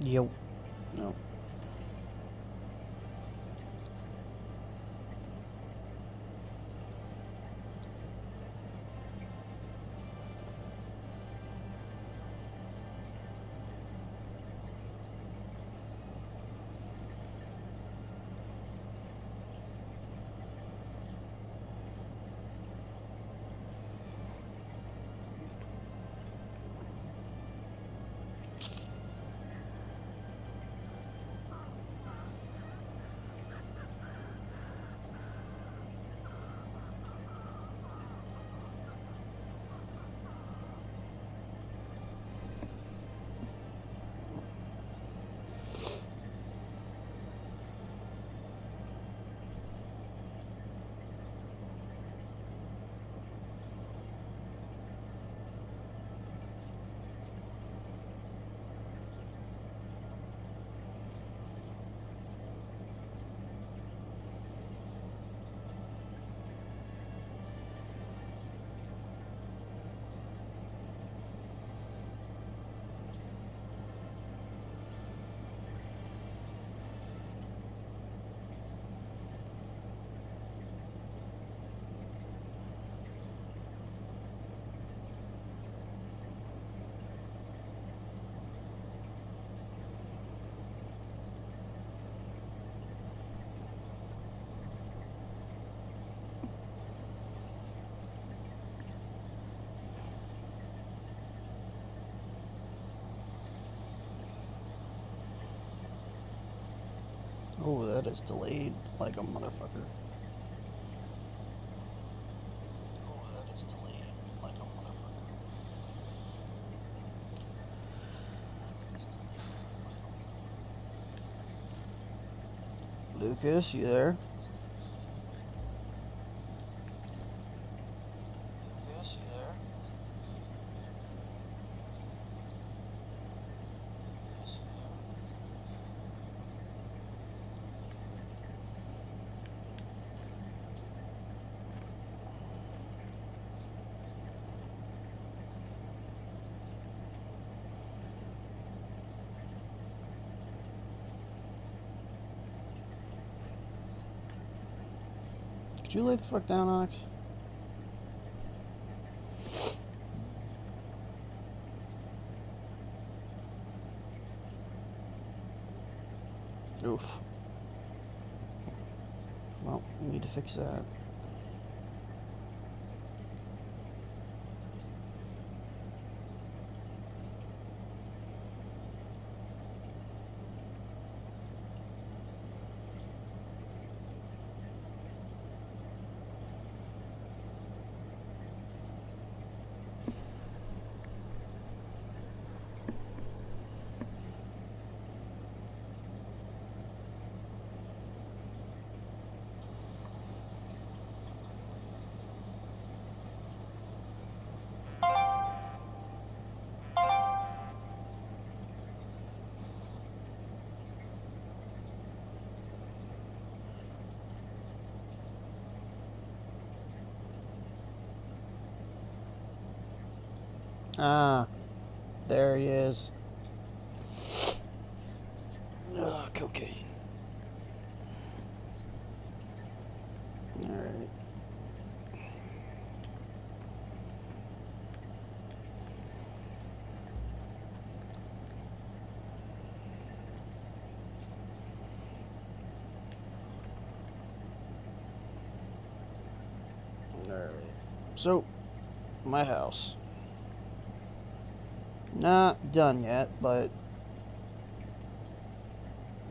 Yo. No. Oh, that is delayed like a motherfucker. Lucas, you there? Could you lay the fuck down, Onyx? Oof. Well, we need to fix that. Ah, there he is. Ah, cocaine. Alright. Alright. So, my house. Not done yet, but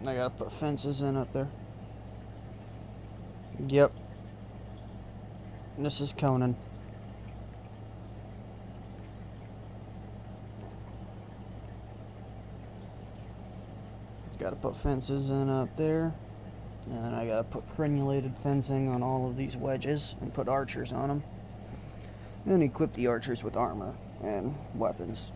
I gotta put fences in up there. Yep. This is Conan. Gotta put fences in up there. And then I gotta put crenulated fencing on all of these wedges and put archers on them. And then equip the archers with armor and weapons.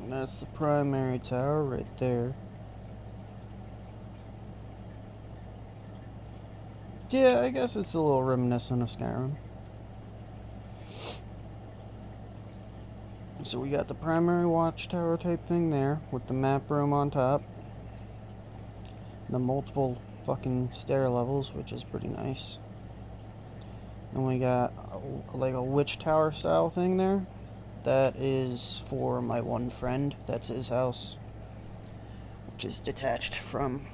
And that's the primary tower right there. Yeah, I guess it's a little reminiscent of Skyrim. So we got the primary watchtower type thing there with the map room on top. The multiple fucking stair levels, which is pretty nice. And we got like a witch tower style thing there. That is for my one friend. That's his house, which is detached from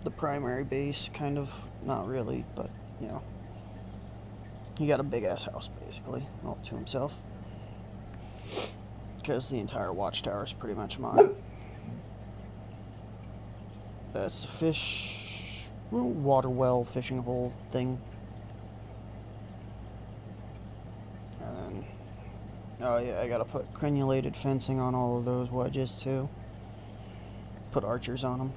the primary base, kind of. Not really, but you know, he got a big ass house basically all to himself, because the entire watchtower is pretty much mine. That's the fish water well fishing hole thing. And then, oh yeah, I gotta put crenulated fencing on all of those wedges too. Put archers on them.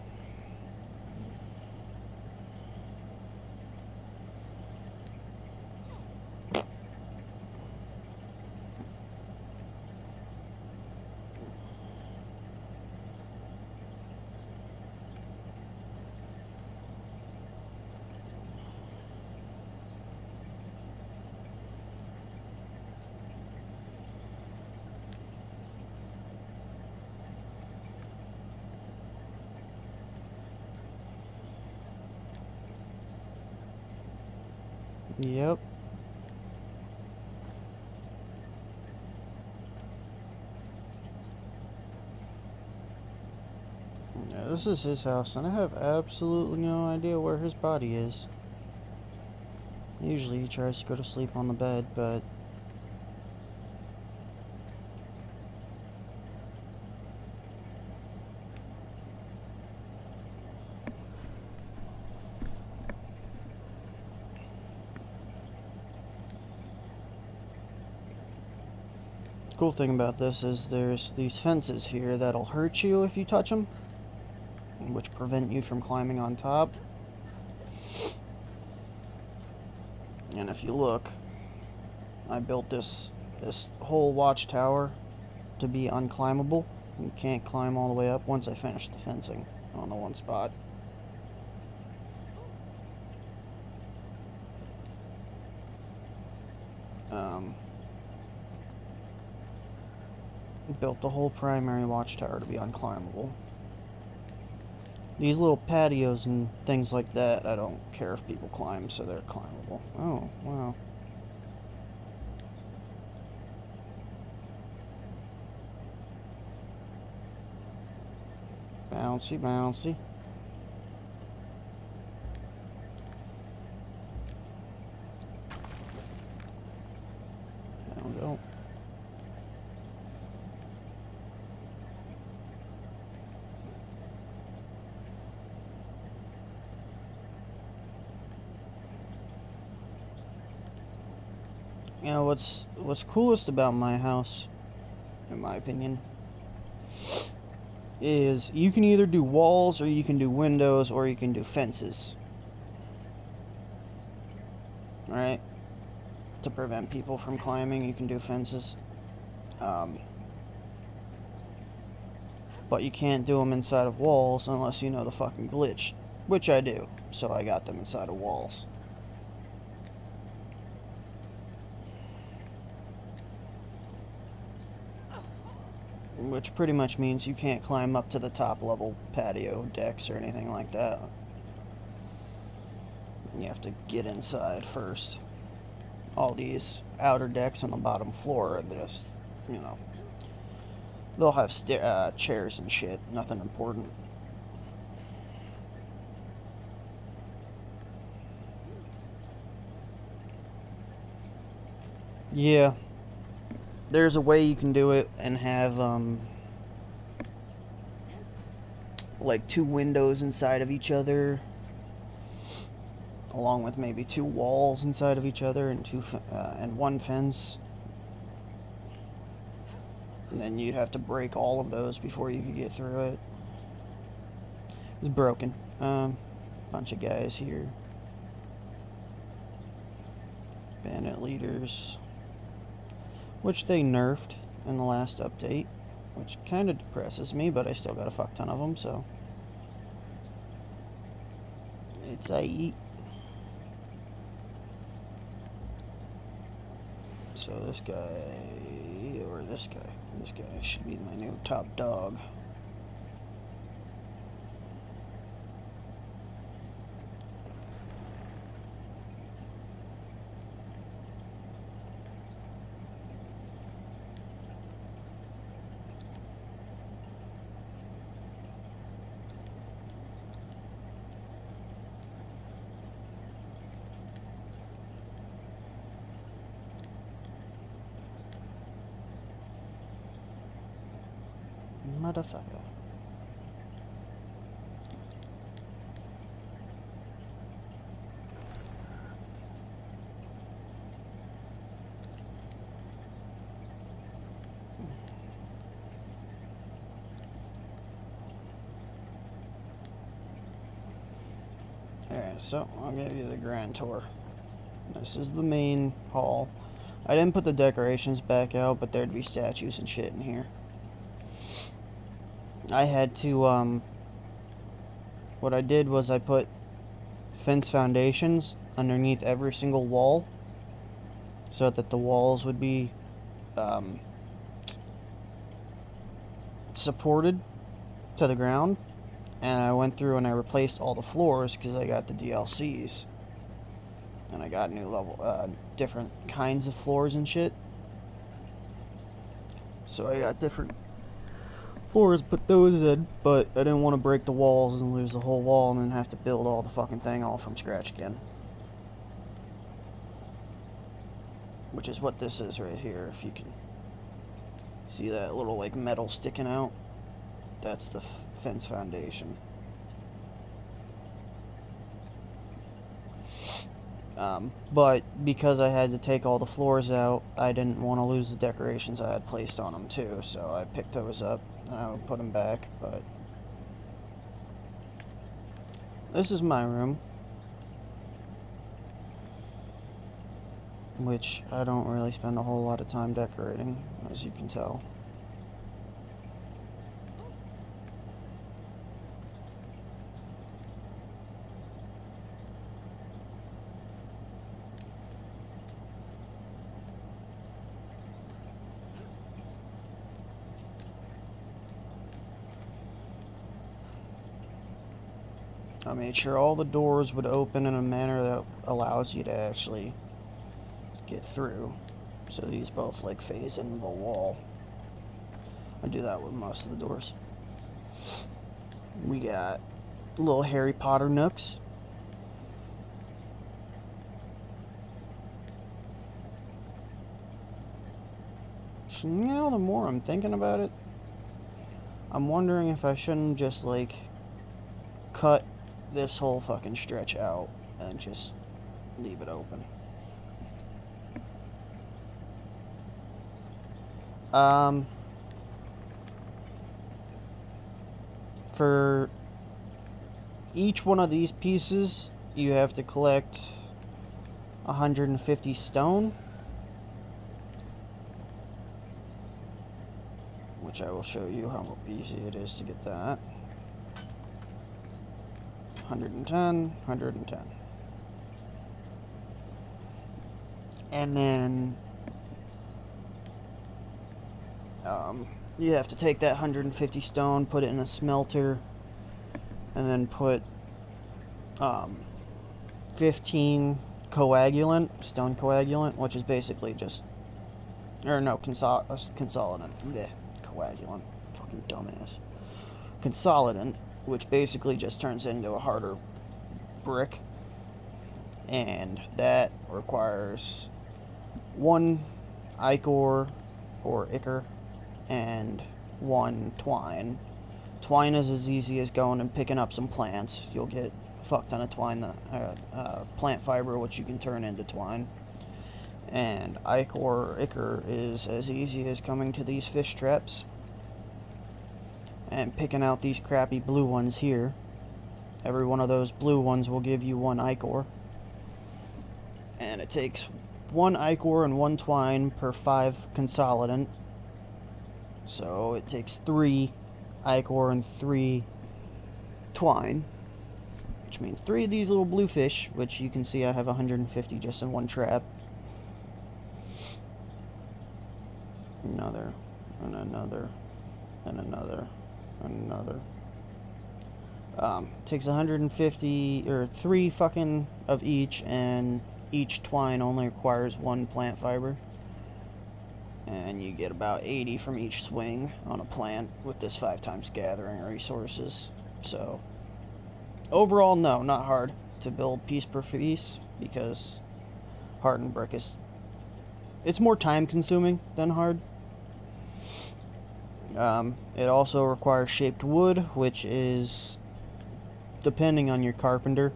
Yep. Yeah, this is his house, and I have absolutely no idea where his body is. Usually he tries to go to sleep on the bed, but cool thing about this is there's these fences here that'll hurt you if you touch them, which prevent you from climbing on top. And if you look, I built this whole watchtower to be unclimbable. You can't climb all the way up once I finish the fencing on the one spot. Built the whole primary watchtower to be unclimbable. These little patios and things like that, I don't care if people climb, so they're climbable. Oh, wow. Bouncy, bouncy. There we go. You know, what's coolest about my house, in my opinion, is you can either do walls, or you can do windows, or you can do fences. Right? To prevent people from climbing, you can do fences. But you can't do them inside of walls unless you know the fucking glitch. Which I do, so I got them inside of walls. Which pretty much means you can't climb up to the top level patio decks or anything like that. You have to get inside first. All these outer decks on the bottom floor are just, you know, they'll have chairs and shit, nothing important. Yeah. There's a way you can do it and have, like 2 windows inside of each other, along with maybe 2 walls inside of each other, and and 1 fence. And then you'd have to break all of those before you could get through it. It's broken. Bunch of guys here. Bandit leaders, which they nerfed in the last update. which kind of depresses me, but I still got a fuck ton of them, so it's aight. So this guy, or this guy should be my new top dog. Motherfucker. Alright, so I'll give you the grand tour. This is the main hall. I didn't put the decorations back out, but there'd be statues and shit in here. I had to, what I did was I put fence foundations underneath every single wall so that the walls would be, supported to the ground. And I went through and I replaced all the floors because I got the DLCs. And I got new level, different kinds of floors and shit. So I got different floors, put those in, but I didn't want to break the walls and lose the whole wall and then have to build all the fucking thing all from scratch again. Which is what this is right here, if you can see that little like metal sticking out. That's the fence foundation. But because I had to take all the floors out, I didn't want to lose the decorations I had placed on them too, so I picked those up and I would put them back. But this is my room, which I don't really spend a whole lot of time decorating, as you can tell. I made sure all the doors would open in a manner that allows you to actually get through. So these both like face into the wall. I do that with most of the doors. We got little Harry Potter nooks. So now the more I'm thinking about it, I'm wondering if I shouldn't just like cut this whole fucking stretch out and just leave it open. For each one of these pieces, you have to collect 150 stone, which I will show you how easy it is to get that. 110, 110. And then you have to take that 150 stone, put it in a smelter, and then put 15 coagulant, stone coagulant, which is basically just, or no, consolidant. Blech, coagulant, fucking dumbass. Consolidant, which basically just turns into a harder brick, and that requires 1 ichor or ichor and 1 twine. Twine is as easy as going and picking up some plants. You'll get a fuck ton of twine, plant fiber, which you can turn into twine. And ichor is as easy as coming to these fish traps and picking out these crappy blue ones here. Every one of those blue ones will give you 1 ichor. And it takes 1 ichor and 1 twine per 5 consolidant. So it takes 3 ichor and 3 twine, which means 3 of these little bluefish, which you can see I have 150 just in one trap. Another, and another, and another, and another. Takes 150, or 3 fucking of each, and each twine only requires 1 plant fiber. And you get about 80 from each swing on a plant with this 5 times gathering resources. So, overall, no, not hard to build piece per piece, because hardened brick is, it's more time consuming than hard. It also requires shaped wood, which is depending on your carpenter.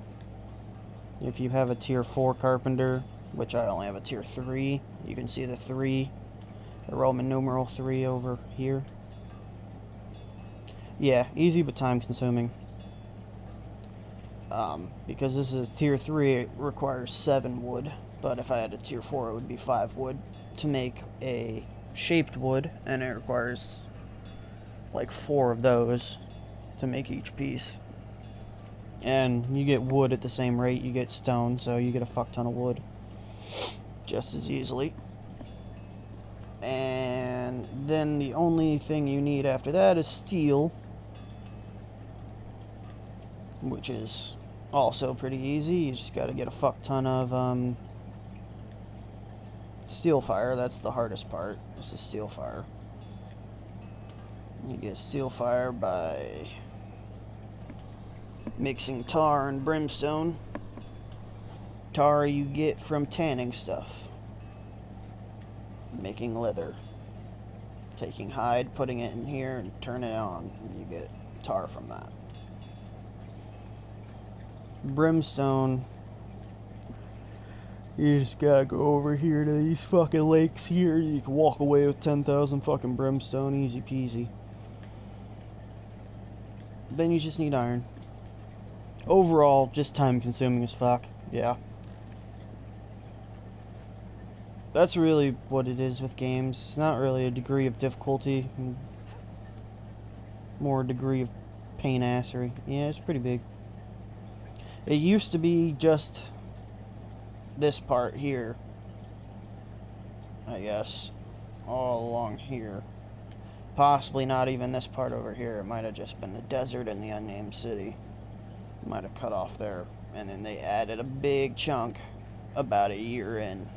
If you have a tier 4 carpenter, which I only have a tier 3, you can see the 3, the Roman numeral 3 over here. Yeah, easy but time consuming. Because this is a tier 3, it requires 7 wood, but if I had a tier 4 it would be 5 wood to make a shaped wood, and it requires like 4 of those to make each piece. And you get wood at the same rate you get stone, so you get a fuck ton of wood just as easily. And then the only thing you need after that is steel, which is also pretty easy. You just gotta get a fuck ton of steel fire. That's the hardest part, is the steel fire. You get steel fire by mixing tar and brimstone. Tar you get from tanning stuff, making leather, taking hide, putting it in here, and turn it on, and you get tar from that. Brimstone, you just gotta go over here to these fucking lakes here. You can walk away with 10,000 fucking brimstone, easy peasy. Then you just need iron. Overall, just time consuming as fuck, yeah. That's really what it is with games. It's not really a degree of difficulty, more a degree of pain-assery. Yeah, it's pretty big. It used to be just this part here, I guess, all along here. Possibly not even this part over here. It might have just been the desert and the unnamed city. Might have cut off there, and then they added a big chunk about a year in.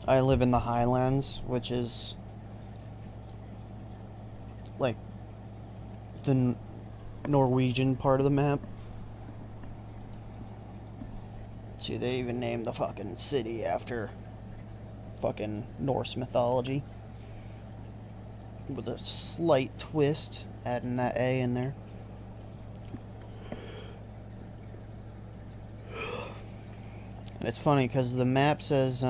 I live in the Highlands, which is like the Norwegian part of the map. See, they even named the fucking city after fucking Norse mythology, with a slight twist, adding that A in there. And it's funny because the map says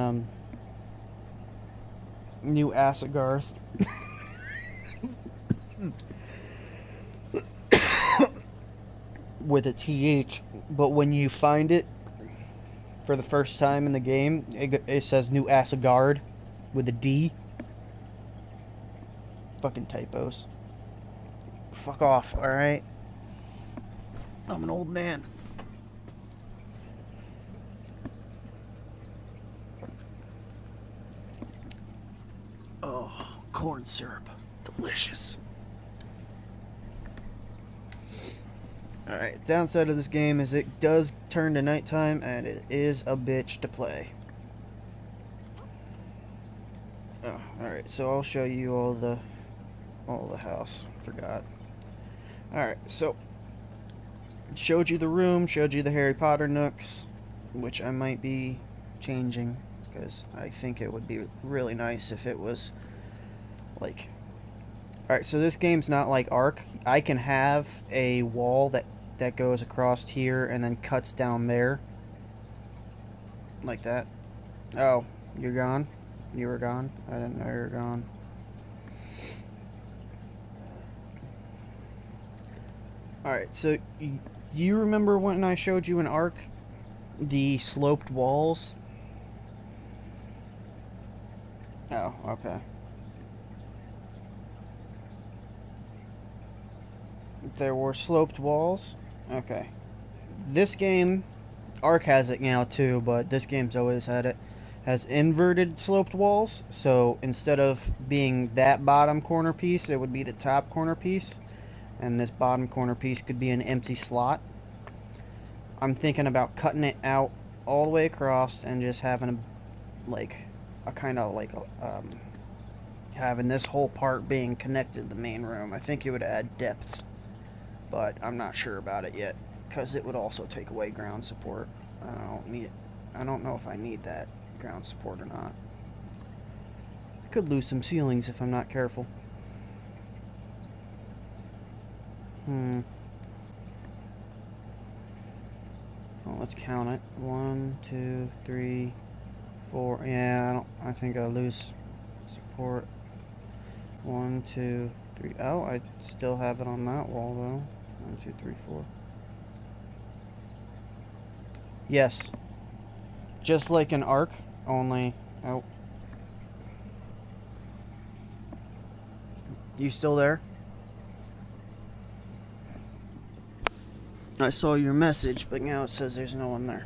New Asagarth with a TH, but when you find it for the first time in the game, it says New Asgard with a D. Fucking typos. Fuck off, alright? I'm an old man. Oh, corn syrup. Delicious. Alright, downside of this game is it does turn to nighttime, and it is a bitch to play. Oh, alright, so I'll show you all the house. Forgot. Alright, so showed you the room, showed you the Harry Potter nooks, which I might be changing, because I think it would be really nice if it was like... Alright, so this game's not like Ark. I can have a wall that goes across here and then cuts down there. Like that. Oh, you're gone? You were gone? I didn't know you were gone. Alright, so Do you remember when I showed you in Ark the sloped walls? Oh, okay. There were sloped walls? Okay. This game, Ark has it now too, but this game's always had it. Has inverted sloped walls, so instead of being that bottom corner piece, it would be the top corner piece, and this bottom corner piece could be an empty slot. I'm thinking about cutting it out all the way across and just having a kind of like having this whole part being connected to the main room. I think it would add depth, but I'm not sure about it yet because it would also take away ground support. I don't know if I need that ground support or not. I could lose some ceilings if I'm not careful. Well, let's count it. 1, 2, 3, 4. Yeah, I think I'll lose support. 1, 2, 3. Oh, I still have it on that wall though. 1, 2, 3, 4. Yes. Just like an Ark, only... Oh. You still there? I saw your message, but now it says there's no one there.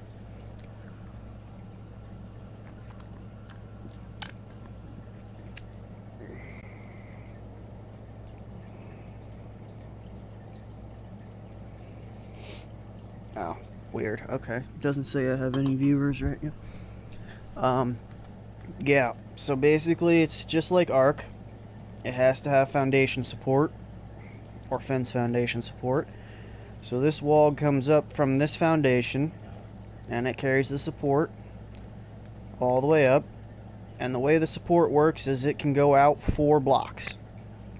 Oh, weird. Okay. Doesn't say I have any viewers right now. Yeah, so basically it's just like Ark. It has to have foundation support, or fence foundation support. So this wall comes up from this foundation, and it carries the support all the way up. And the way the support works is it can go out 4 blocks.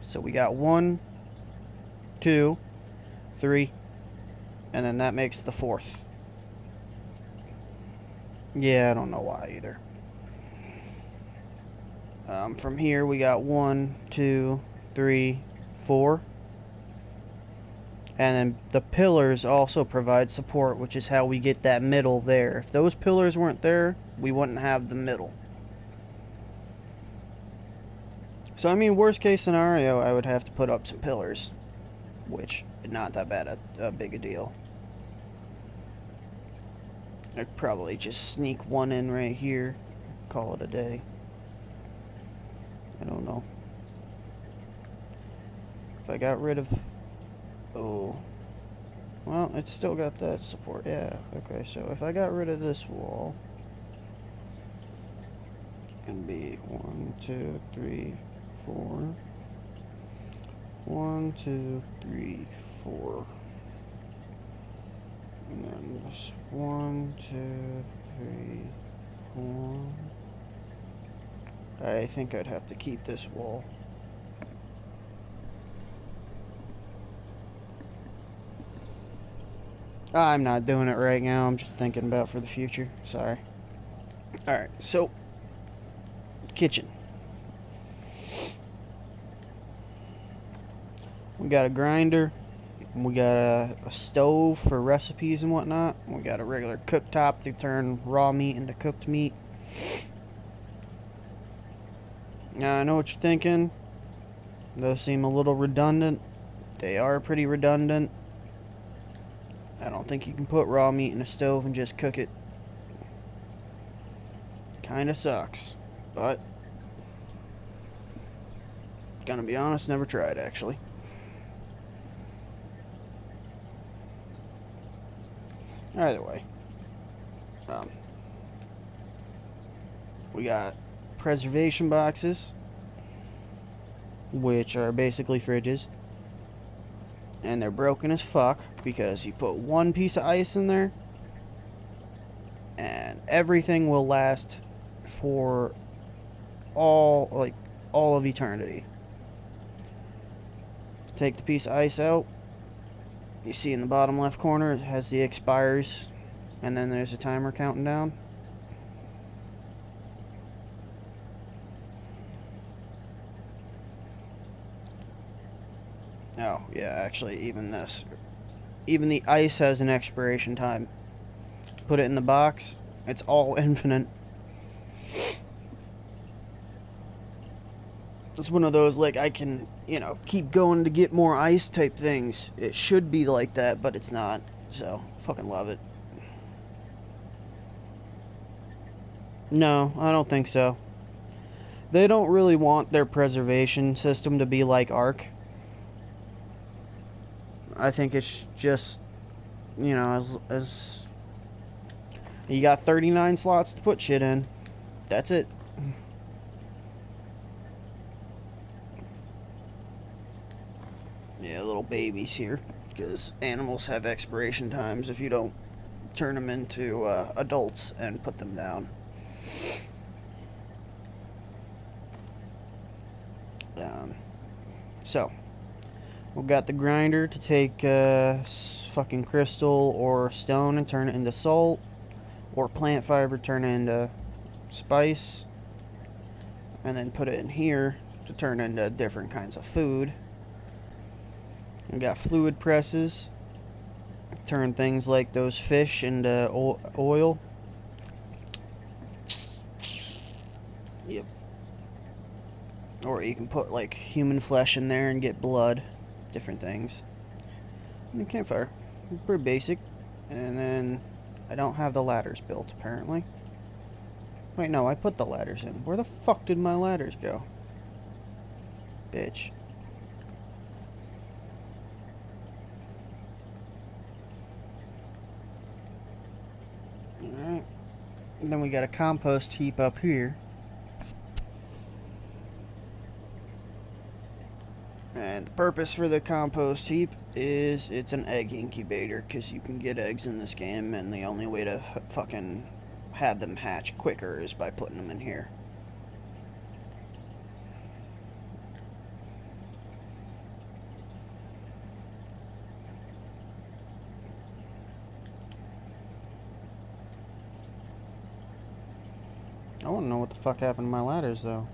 So we got 1, 2, 3, and then that makes the 4th. Yeah, I don't know why either. From here we got 1, 2, 3, 4. And then the pillars also provide support, which is how we get that middle there. If those pillars weren't there, we wouldn't have the middle. So I mean, worst case scenario, I would have to put up some pillars, which is not that bad a big a deal. I'd probably just sneak one in right here, call it a day. I don't know. If I got rid of... Oh. Well, it's still got that support. Yeah, okay, so if I got rid of this wall, it'd be 1, 2, 3, 4. 1, 2, 3, 4. And then this 1, 2, 3, 4. I think I'd have to keep this wall. I'm not doing it right now. I'm just thinking about for the future. Sorry. Alright, so kitchen. We got a grinder. We got a stove for recipes and whatnot. We got a regular cooktop to turn raw meat into cooked meat. Now, I know what you're thinking. Those seem a little redundant. They are pretty redundant. I don't think you can put raw meat in a stove and just cook it. Kinda sucks. But, gonna be honest, never tried actually. Either way. We got preservation boxes, which are basically fridges. And they're broken as fuck because you put one piece of ice in there and everything will last for all of eternity. Take the piece of ice out. You see in the bottom left corner it has the expires, and then there's a timer counting down. Oh, yeah, actually even this Even the ice has an expiration time. Put it in the box, it's all infinite. It's one of those, like, I can, you know, keep going to get more ice type things. It should be like that, but it's not. So, fucking love it. No, I don't think so. They don't really want their preservation system to be like Ark. I think it's just, you know, as you got 39 slots to put shit in. That's it. Yeah, little babies here, because animals have expiration times if you don't turn them into adults and put them down. So, we've got the grinder to take fucking crystal or stone and turn it into salt, or plant fiber, turn it into spice, and then put it in here to turn into different kinds of food. We got fluid presses, turn things like those fish into oil. Yep. Or you can put like human flesh in there and get blood, different things. And the campfire, pretty basic. And then I don't have the ladders built apparently. Wait, no, I put the ladders in. Where the fuck did my ladders go? Bitch. Alright. And then we got a compost heap up here. And the purpose for the compost heap is it's an egg incubator, because you can get eggs in this game, and the only way to fucking have them hatch quicker is by putting them in here. I want to know what the fuck happened to my ladders, though.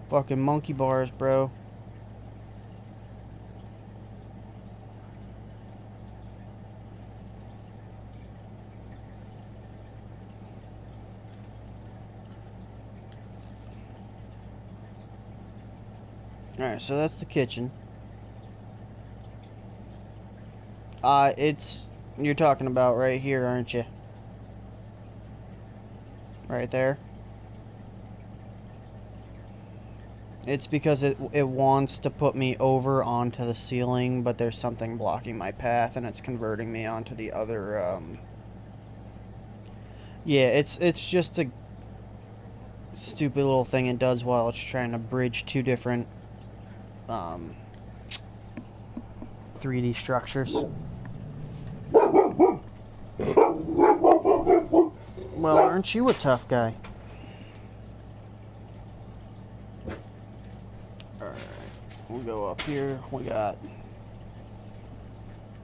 Fucking monkey bars, bro. Alright, so that's the kitchen. You're talking about right here, aren't you? Right there. It's because it wants to put me over onto the ceiling, but there's something blocking my path, and it's converting me onto the other, Yeah, it's just a stupid little thing it does while it's trying to bridge two different, 3D structures. Well, aren't you a tough guy? Alright, we'll go up here. We got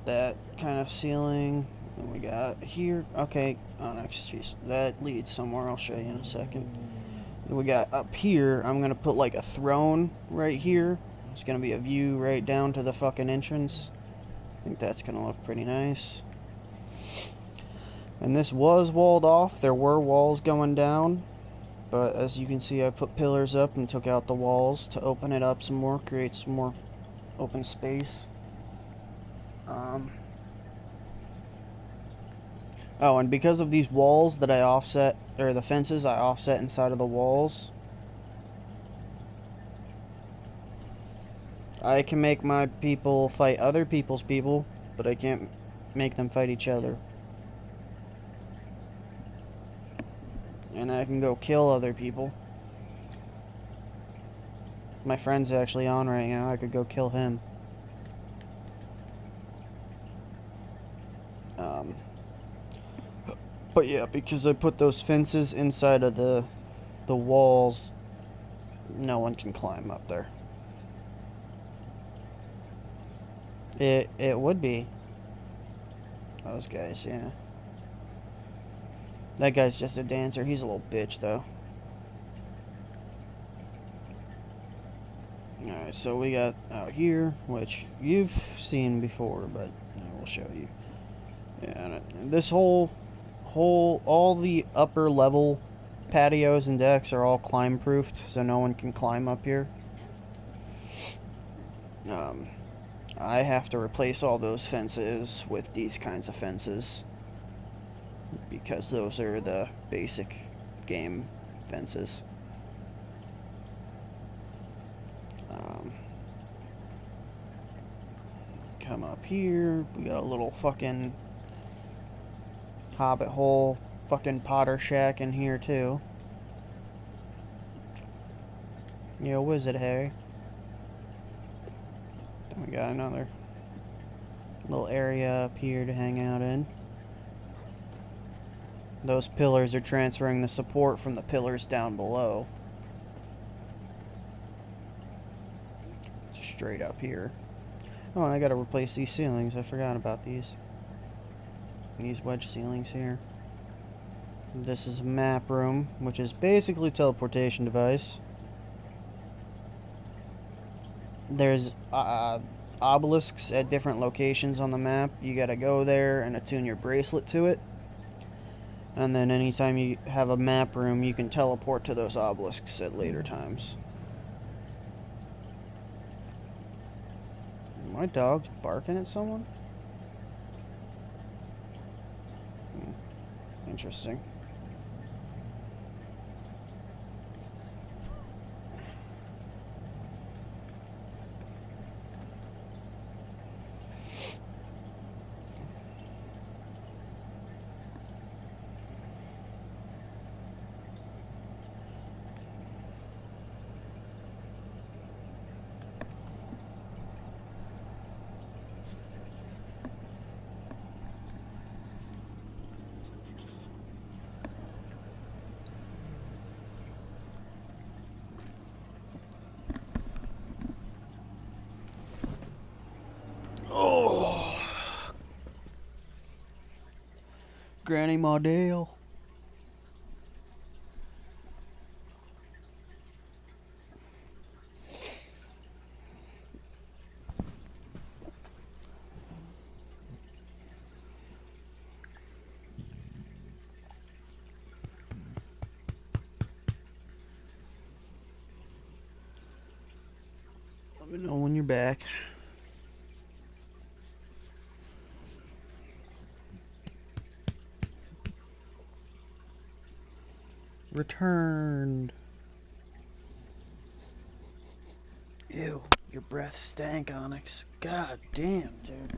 that kind of ceiling. And we got here. Okay, oh, next, jeez. That leads somewhere. I'll show you in a second. And we got up here. I'm gonna put like a throne right here. It's gonna be a view right down to the fucking entrance. I think that's gonna look pretty nice. And this was walled off. There were walls going down, but as you can see, I put pillars up and took out the walls to open it up some more, create some more open space. Oh, and because of these walls that I offset, or the fences I offset inside of the walls, I can make my people fight other people's people, but I can't make them fight each other. And I can go kill other people. My friend's actually on right now. I could go kill him. But yeah, because I put those fences inside of the walls, no one can climb up there. It would be. Those guys, yeah. That guy's just a dancer. He's a little bitch, though. Alright, so we got out here, which you've seen before, but I will show you. Yeah, and this all the upper level patios and decks are all climb proofed, so no one can climb up here. I have to replace all those fences with these kinds of fences, because those are the basic game fences. Come up here, we got a little fucking hobbit hole, fucking Potter shack in here too. Yo, what is it, Harry? Then we got another little area up here to hang out in. Those pillars are transferring the support from the pillars down below. Just straight up here. Oh, and I gotta replace these ceilings. I forgot about these. These wedge ceilings here. This is a map room, which is basically a teleportation device. There's obelisks at different locations on the map. You gotta go there and attune your bracelet to it. And then anytime you have a map room, you can teleport to those obelisks at later times. My dog's barking at someone? Interesting. Oh, Granny Maudale. Let me know when you're back. Returned. Ew, your breath stank, Onyx. God damn, dude.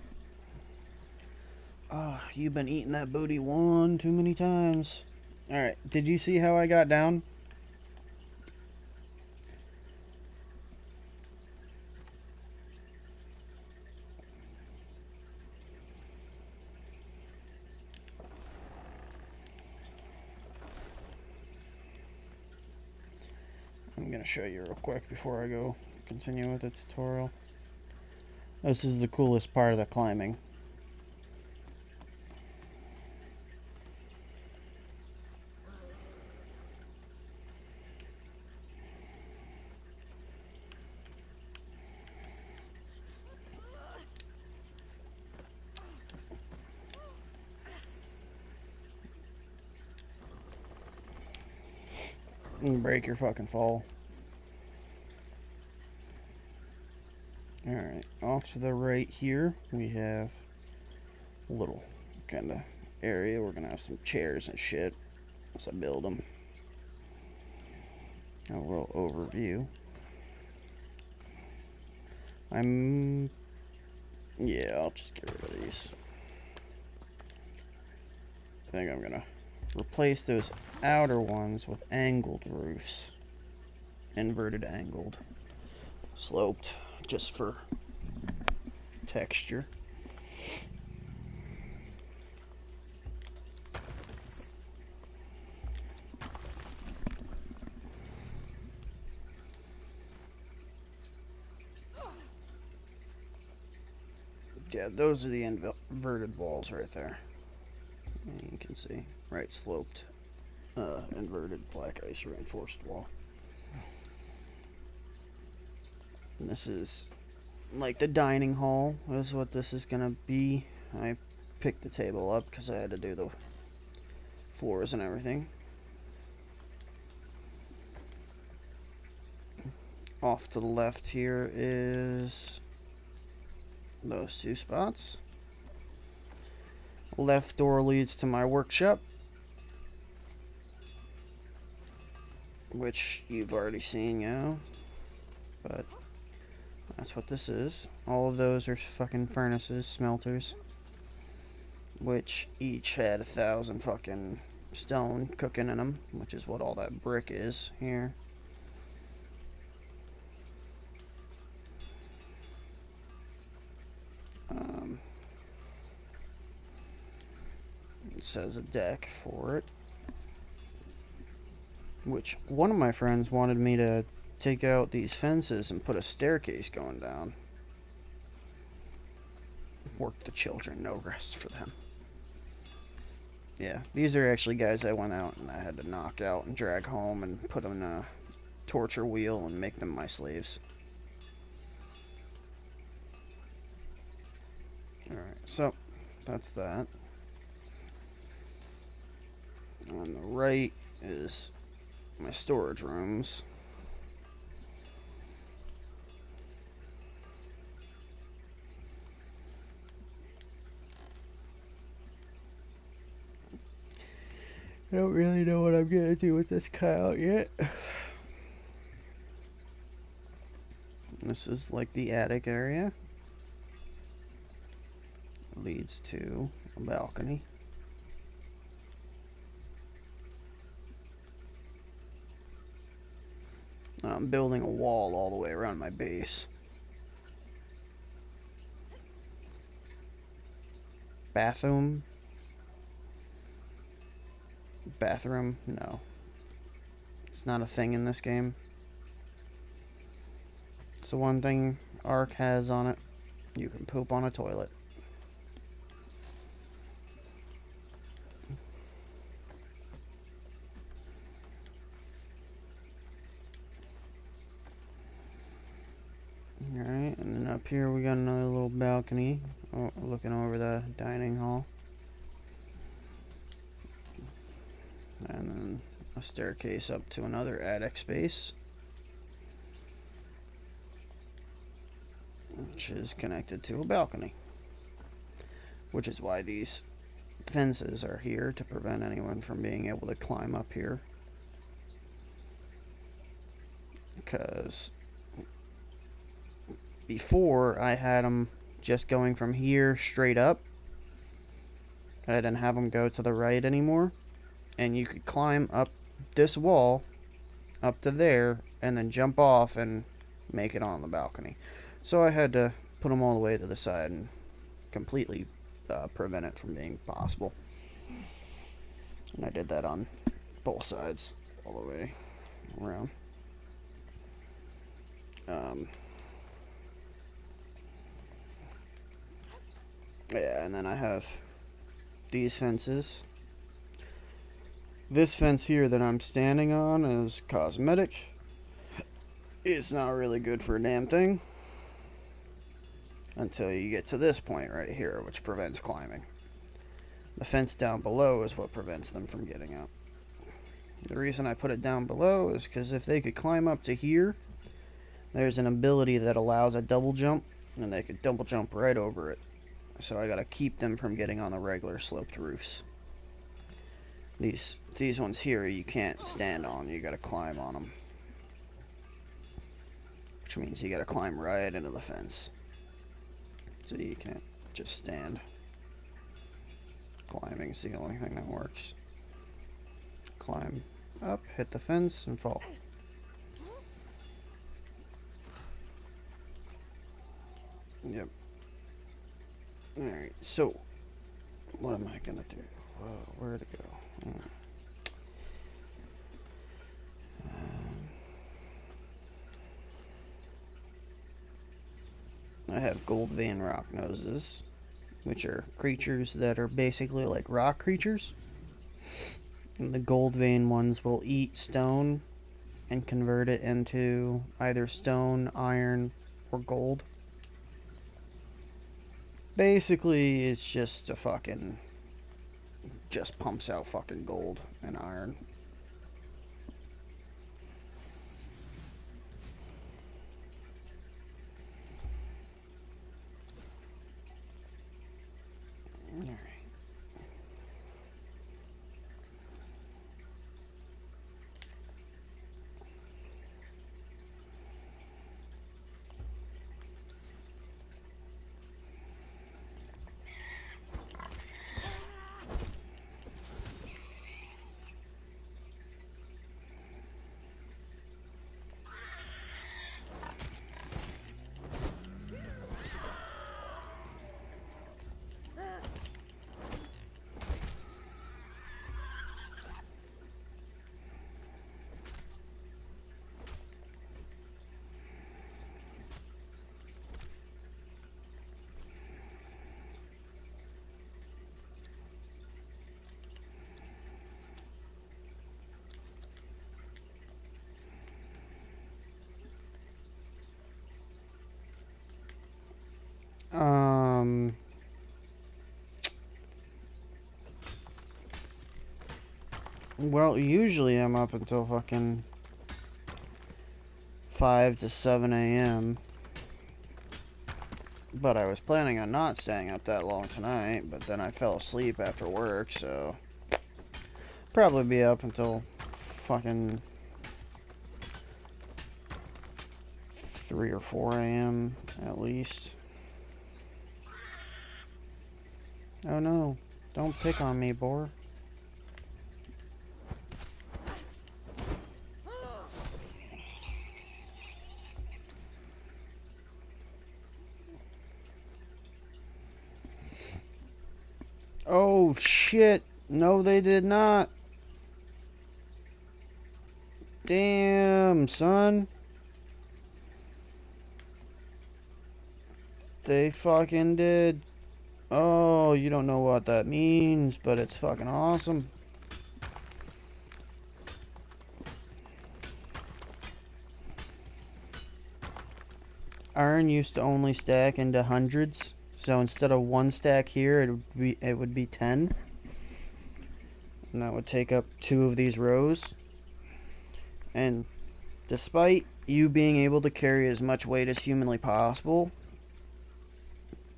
Ah, you've been eating that booty one too many times. Alright, did you see how I got down? I'm gonna show you real quick before I go continue with the tutorial. This is the coolest part of the climbing. You can break your fucking fall. Alright, off to the right here, we have a little kind of area. We're gonna have some chairs and shit as I build them. A little overview. Yeah, I'll just get rid of these. I think I'm gonna replace those outer ones with angled roofs. Inverted angled. Sloped, just for texture. Yeah, those are the inverted walls right there. And you can see, right sloped inverted black ice reinforced wall. And this is like the dining hall is what this is gonna be. I picked the table up because I had to do the floors and everything. Off to the left here is those two spots. Left door leads to my workshop, which you've already seen, but that's what this is. All of those are fucking furnaces, smelters, which each had 1,000 fucking stone cooking in them, which is what all that brick is here. It says a deck for it, which one of my friends wanted me to take out these fences and put a staircase going down. Work the children, no rest for them. Yeah, these are actually guys I went out and I had to knock out and drag home and put them in a torture wheel and make them my slaves. Alright, so that's that. On the right is my storage rooms. I don't really know what I'm gonna do with this cutout yet. This is like the attic area. It leads to a balcony. I'm building a wall all the way around my base. Bathroom? Bathroom? No. It's not a thing in this game. It's the one thing Ark has on it. You can poop on a toilet. Alright, and then up here we got another little balcony looking over the dining hall. And then a staircase up to another attic space, which is connected to a balcony. Which is why these fences are here, to prevent anyone from being able to climb up here. Because before I had them just going from here straight up. I didn't have them go to the right anymore. And you could climb up this wall up to there and then jump off and make it on the balcony. So I had to put them all the way to the side and completely prevent it from being possible. And I did that on both sides all the way around. Yeah, and then I have these fences. This fence here that I'm standing on is cosmetic. It's not really good for a damn thing until you get to this point right here, which prevents climbing. The fence down below is what prevents them from getting up. The reason I put it down below is because if they could climb up to here, there's an ability that allows a double jump, and they could double jump right over it. So I gotta keep them from getting on the regular sloped roofs. These ones here you can't stand on, you gotta climb on them. Which means you gotta climb right into the fence. So you can't just stand. Climbing is the only thing that works. Climb up, hit the fence, and fall. Yep. Alright, so what am I gonna do? Whoa, where'd it go? I have gold vein rock noses, which are creatures that are basically like rock creatures. And the gold vein ones will eat stone and convert it into either stone, iron, or gold. Basically, it's just a fucking... just pumps out fucking gold and iron. Alright. Well, usually I'm up until fucking 5 to 7 a.m. But I was planning on not staying up that long tonight, but then I fell asleep after work, so... probably be up until fucking 3 or 4 a.m. at least. Oh no, don't pick on me, boar. Oh shit, no they did not. Damn, son. They fucking did. Oh, you don't know what that means, but it's fucking awesome. Iron used to only stack into hundreds, so instead of one stack here, it would be 10. And that would take up 2 of these rows. And despite you being able to carry as much weight as humanly possible,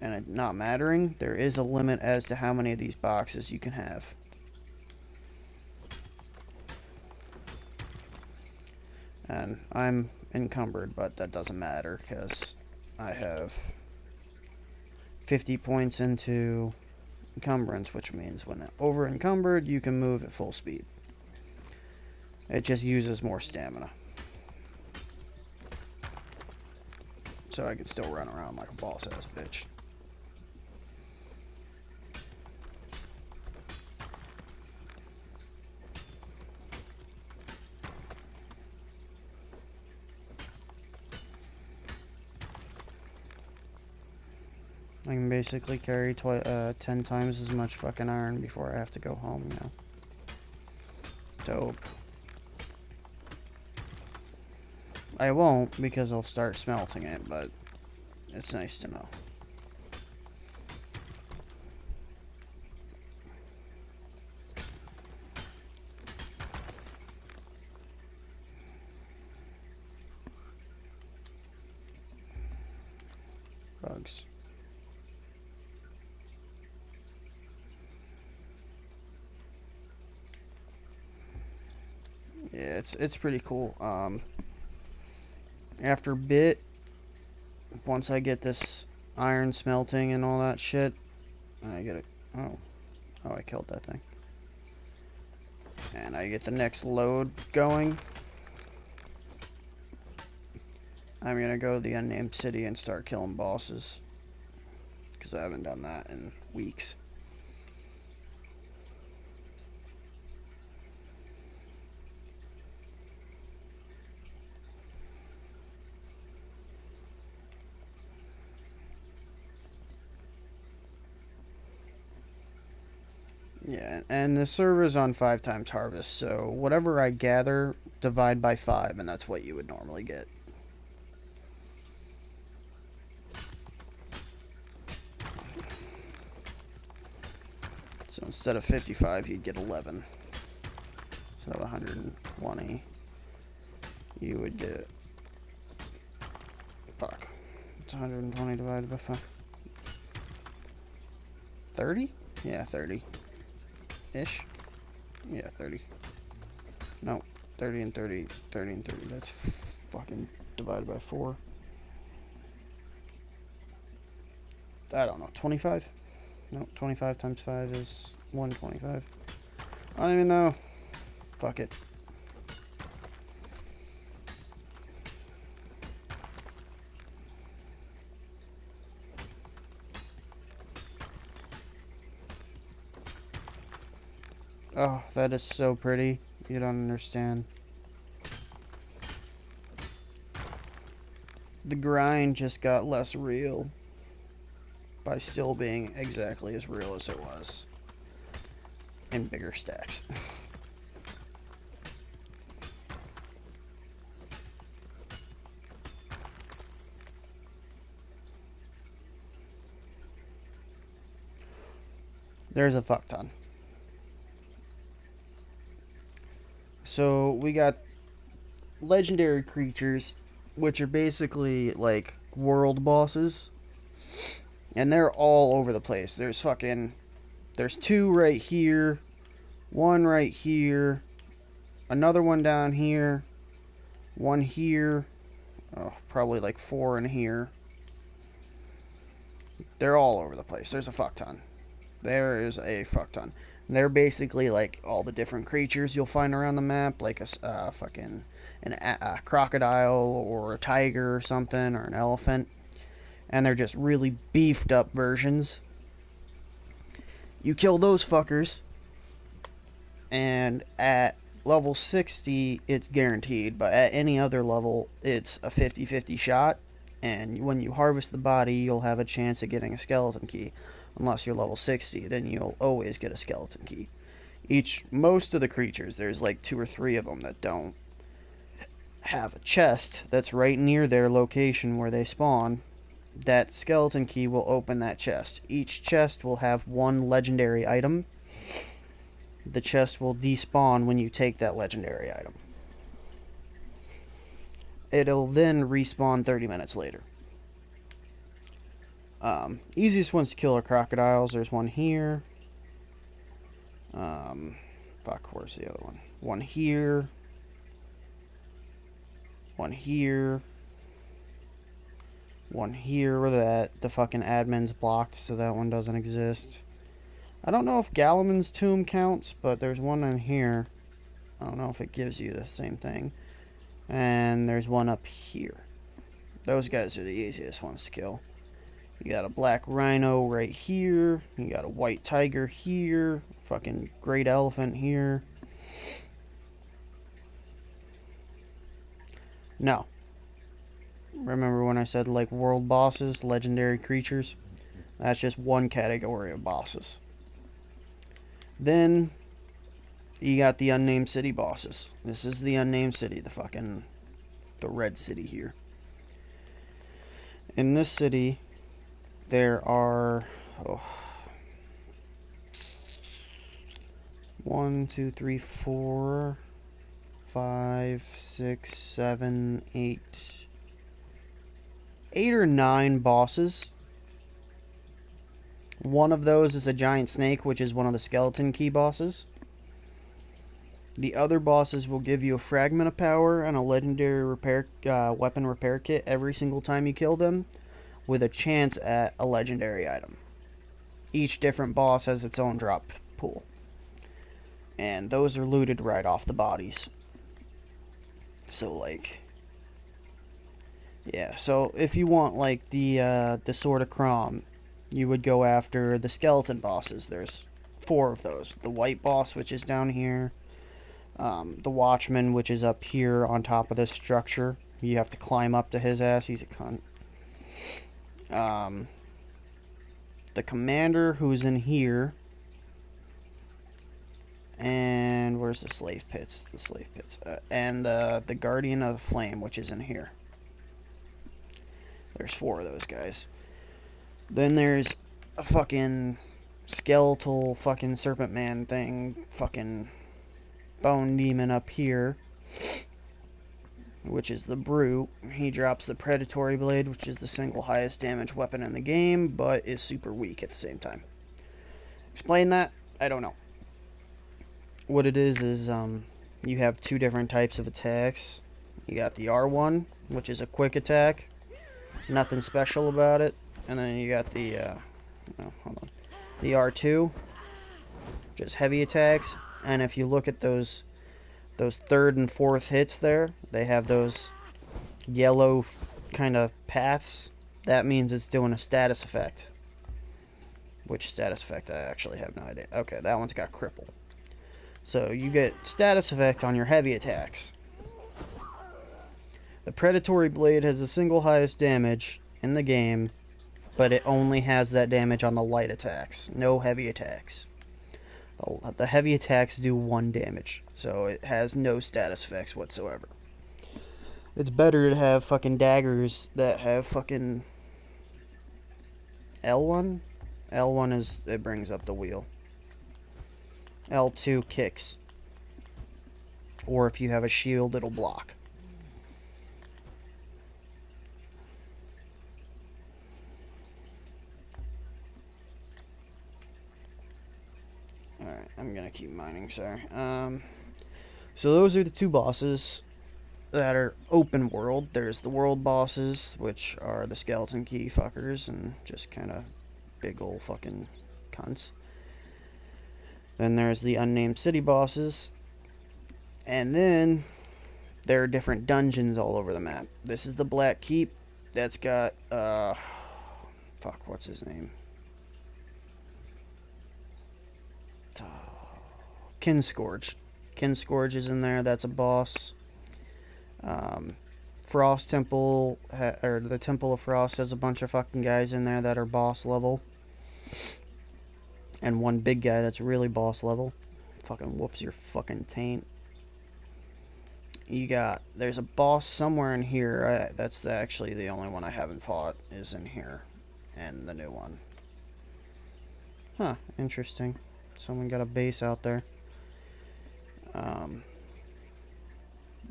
and it not mattering, there is a limit as to how many of these boxes you can have. And I'm encumbered, but that doesn't matter because I have 50 points into encumbrance, which means when over encumbered, you can move at full speed. It just uses more stamina. So I can still run around like a boss-ass bitch. I can basically carry 10 times as much fucking iron before I have to go home, you know. Dope. I won't because I'll start smelting it, but it's nice to know. Bugs. Yeah, it's pretty cool. After bit, once I get this iron smelting and all that shit, I get it. Oh, I killed that thing. And I get the next load going. I'm gonna go to the unnamed city and start killing bosses, because I haven't done that in weeks. Yeah, and the server's on 5 times harvest, so whatever I gather, divide by 5, and that's what you would normally get. So instead of 55, you'd get 11. Instead of 120, you would get... Fuck. It's 120 divided by 5. 30? Yeah, 30-ish. Yeah, 30. No, 30 and 30, 30 and 30. That's fucking divided by 4. I don't know, 25? No, 25 times 5 is 125. I don't even know. Fuck it. Oh, that is so pretty. You don't understand. The grind just got less real by still being exactly as real as it was in bigger stacks. There's a fuck ton. So we got legendary creatures, which are basically like world bosses, and they're all over the place. There's 2 right here, 1 right here, another one down here, 1 here, oh, probably like 4 in here. They're all over the place. There's a fuck ton. There is a fuck ton. And they're basically like all the different creatures you'll find around the map, like a crocodile or a tiger or something, or an elephant. And they're just really beefed up versions. You kill those fuckers, and at level 60, it's guaranteed, but at any other level, it's a 50-50 shot, and when you harvest the body, you'll have a chance of getting a skeleton key. Unless you're level 60, then you'll always get a skeleton key. Most of the creatures, there's like 2 or 3 of them that don't have a chest that's right near their location where they spawn. That skeleton key will open that chest. Each chest will have 1 legendary item. The chest will despawn when you take that legendary item. It'll then respawn 30 minutes later. Easiest ones to kill are crocodiles. There's 1 here. Fuck, where's the other one? 1 here. 1 here. 1 here where the fucking admin's blocked, so that one doesn't exist. I don't know if Galaman's tomb counts, but there's 1 in here. I don't know if it gives you the same thing. And there's 1 up here. Those guys are the easiest ones to kill. You got a black rhino right here. You got a white tiger here. Fucking great elephant here. No. Remember when I said like world bosses, legendary creatures? That's just 1 category of bosses. Then you got the unnamed city bosses. This is the unnamed city, the red city here. In this city, there are 1, 2, 3, 4, 5, 6, 7, 8 or 9 bosses. 1 of those is a giant snake, which is one of the skeleton key bosses. The other bosses will give you a fragment of power and a legendary weapon repair kit every single time you kill them, with a chance at a legendary item. Each different boss has its own drop pool, and those are looted right off the bodies. So like, yeah. So if you want like the Sword of Crom, you would go after the skeleton bosses. There's 4 of those. The white boss, which is down here. The Watchman, which is up here on top of this structure. You have to climb up to his ass. He's a cunt. The Commander, who's in here. And where's the slave pits? The slave pits. And the Guardian of the Flame, which is in here. There's 4 of those guys. Then there's a fucking skeletal fucking serpent man thing, fucking bone demon up here, which is the Brute. He drops the Predatory Blade, which is the single highest damage weapon in the game, but is super weak at the same time. Explain that? I don't know. What it is you have 2 different types of attacks. You got the R1, which is a quick attack, nothing special about it, and then you got the the R2, which is heavy attacks. And if you look at those 3rd and 4th hits there, they have those yellow kind of paths. That means it's doing a status effect. Which status effect? I actually have no idea. Okay, that one's got cripple. So you get status effect on your heavy attacks. The Predatory Blade has the single highest damage in the game, but it only has that damage on the light attacks, no heavy attacks. The heavy attacks do 1 damage, so it has no status effects whatsoever. It's better to have fucking daggers that have fucking L1. L1 is, it brings up the wheel. L2 kicks. Or if you have a shield, it'll block. Alright, I'm gonna keep mining, sorry. So those are the 2 bosses that are open world. There's the world bosses, which are the skeleton key fuckers and just kind of big old fucking cunts. Then there's the unnamed city bosses. And then there are different dungeons all over the map. This is the Black Keep. That's got, fuck, what's his name? Kinscourge. Kinscourge is in there. That's a boss. Frost Temple, or the Temple of Frost, has a bunch of fucking guys in there that are boss level. And one big guy that's really boss level. Fucking whoops your fucking taint. There's a boss somewhere in here. That's actually the only one I haven't fought is in here. And the new one. Huh, interesting. Someone got a base out there.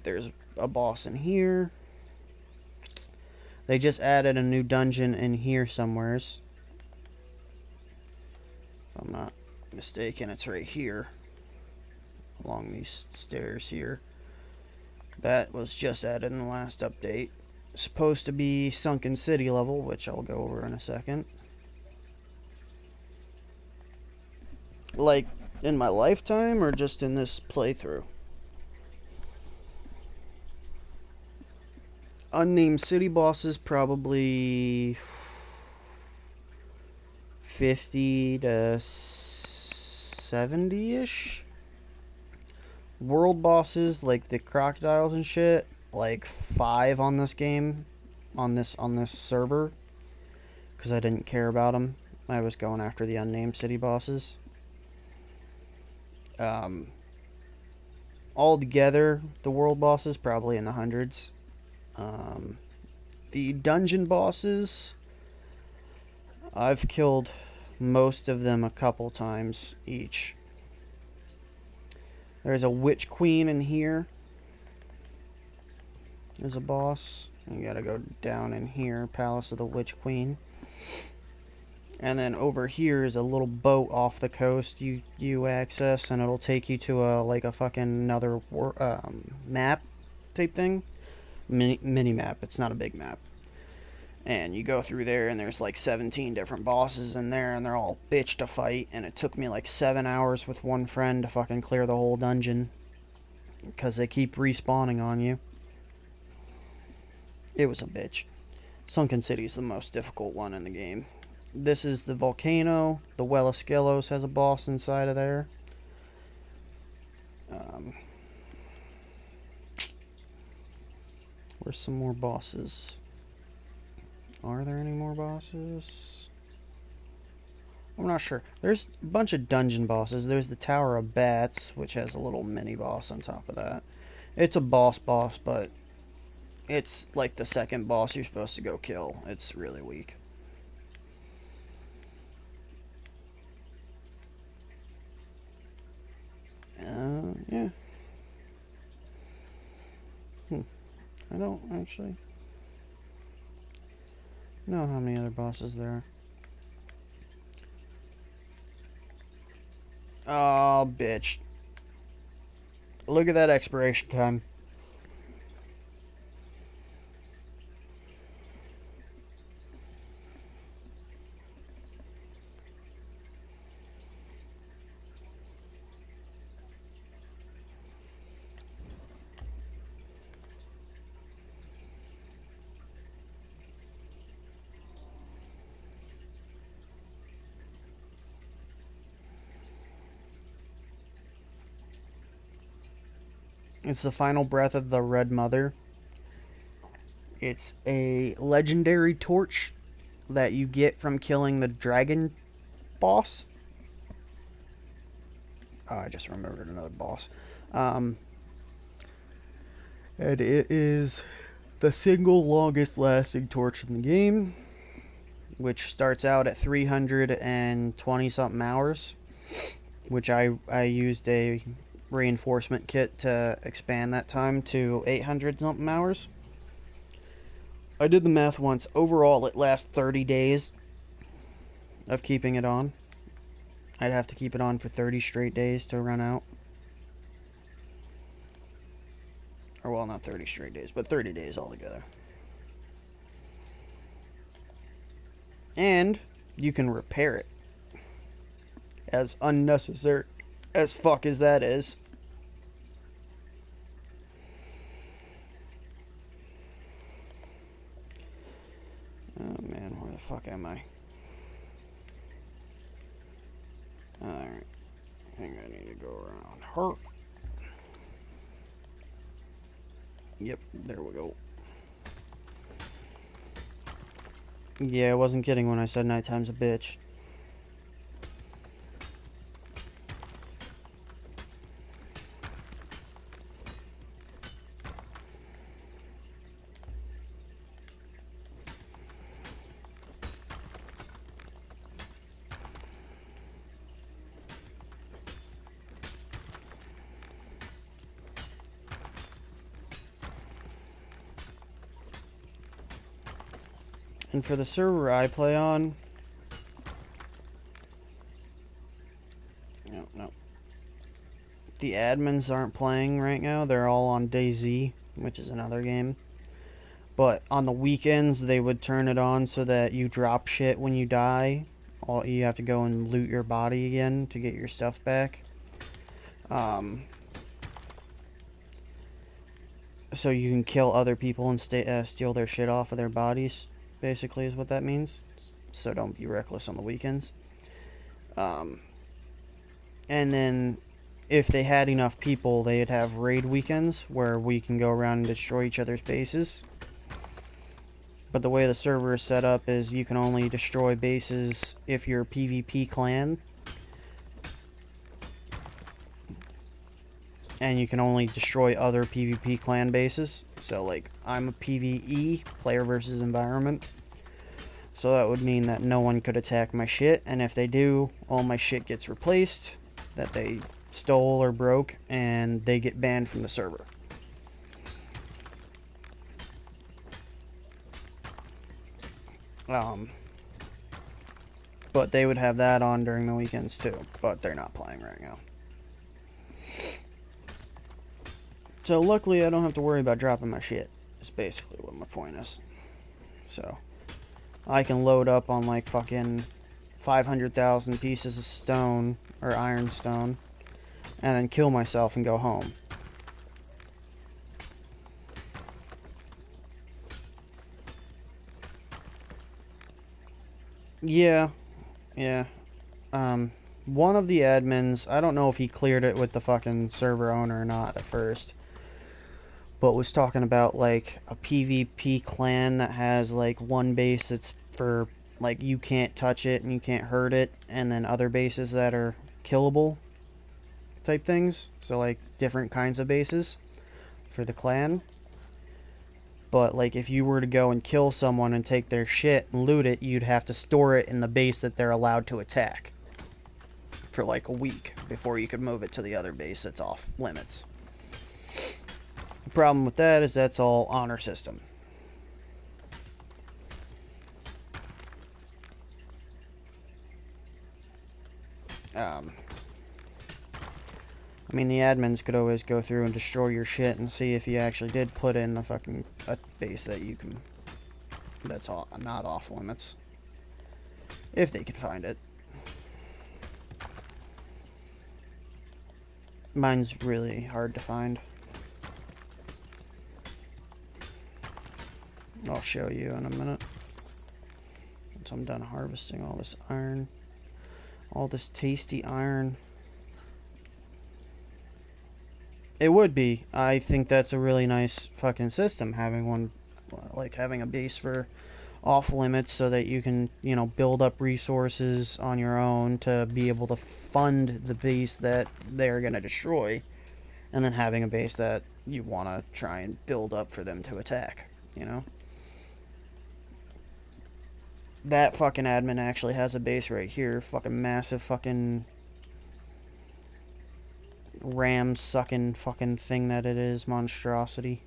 There's a boss in here. They just added a new dungeon in here somewheres. If I'm not mistaken, it's right here. Along these stairs here. That was just added in the last update. Supposed to be Sunken City level, which I'll go over in a second. Like, in my lifetime, or just in this playthrough? Unnamed city bosses, probably 50 to 70-ish. World bosses, like the crocodiles and shit, like 5 on this game, on this server, because I didn't care about them. I was going after the unnamed city bosses. All together, the world bosses probably in the hundreds. The dungeon bosses, I've killed most of them a couple times each. There's a witch queen in here. There's a boss. You gotta go down in here, Palace of the Witch Queen. And then over here is a little boat off the coast you access, and it'll take you to a fucking another map type thing. Mini map. It's not a big map. And you go through there, and there's like 17 different bosses in there, and they're all bitch to fight. And it took me like 7 hours with one friend to fucking clear the whole dungeon, because they keep respawning on you. It was a bitch. Sunken City is the most difficult one in the game. This is the volcano. The Well of Skelos has a boss inside of there. Where's some more bosses? Are there any more bosses? I'm not sure. There's a bunch of dungeon bosses. There's the Tower of Bats, which has a little mini boss on top of that. It's a boss, but it's like the second boss you're supposed to go kill. It's really weak. Yeah. I don't actually know how many other bosses there are. Oh, bitch. Look at that expiration time. It's the final breath of the Red Mother. It's a legendary torch that you get from killing the dragon boss. Oh, I just remembered another boss. And it is the single longest lasting torch in the game, which starts out at 320 something hours, which I used a reinforcement kit to expand that time to 800 something hours. I did the math once. Overall, it lasts 30 days of keeping it on. I'd have to keep it on for 30 straight days to run out. Or, well, not 30 straight days, but 30 days altogether. And you can repair it. As unnecessary as fuck as that is. Oh man, where the fuck am I? Alright. I think I need to go around her. Yep, there we go. Yeah, I wasn't kidding when I said nighttime's a bitch. And for the server I play on... No. The admins aren't playing right now. They're all on DayZ, which is another game. But on the weekends, they would turn it on so that you drop shit when you die. You have to go and loot your body again to get your stuff back. So you can kill other people and steal their shit off of their bodies, basically is what that means. So don't be reckless on the weekends. And then if they had enough people, they'd have raid weekends where we can go around and destroy each other's bases. But the way the server is set up is you can only destroy bases if you're a PvP clan. And you can only destroy other PvP clan bases. So, like, I'm a PvE, player versus environment. So that would mean that no one could attack my shit, and if they do, all my shit gets replaced that they stole or broke, and they get banned from the server. But they would have that on during the weekends too, but they're not playing right now. So luckily I don't have to worry about dropping my shit, is basically what my point is. So I can load up on like fucking 500,000 pieces of stone, or ironstone, and then kill myself and go home. Yeah. One of the admins, I don't know if he cleared it with the fucking server owner or not at first, but was talking about like a PvP clan that has like one base that's for like you can't touch it and you can't hurt it, and then other bases that are killable type things. So like different kinds of bases for the clan. But like if you were to go and kill someone and take their shit and loot it, you'd have to store it in the base that they're allowed to attack for like a week before you could move it to the other base that's off limits. The problem with that is that's all honor system. I mean, the admins could always go through and destroy your shit and see if you actually did put in the fucking base that you can, that's all, not off limits, if they can find it. Mine's really hard to find. I'll show you in a minute once I'm done harvesting all this iron, all this tasty iron. It would be. I think that's a really nice fucking system, having one, like having a base for off limits so that you can, you know, build up resources on your own to be able to fund the base that they're going to destroy, and then having a base that you want to try and build up for them to attack, you know? That fucking admin actually has a base right here, fucking massive fucking ram sucking fucking thing that it is, monstrosity.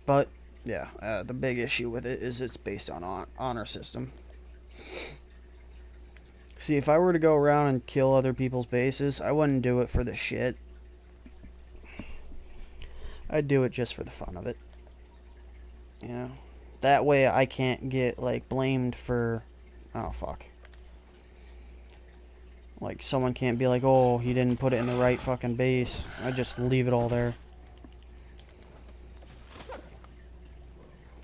But yeah, the big issue with it is it's based on honor system. See, if I were to go around and kill other people's bases, I wouldn't do it for the shit. I'd do it just for the fun of it. You know? That way I can't get, like, blamed for... Oh, fuck. Like, someone can't be like, oh, he didn't put it in the right fucking base. I just leave it all there.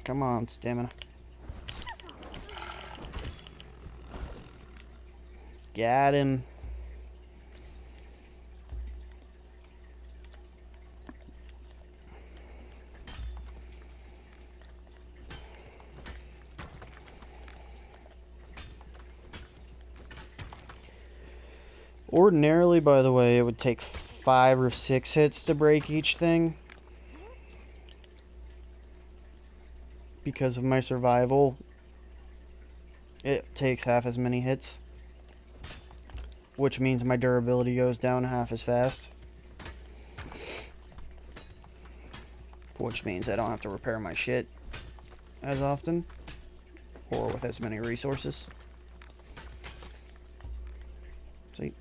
Come on, stamina. Got him. Ordinarily, by the way, it would take 5 or 6 hits to break each thing. Because of my survival, it takes half as many hits. Which means my durability goes down half as fast. Which means I don't have to repair my shit as often. Or with as many resources. See?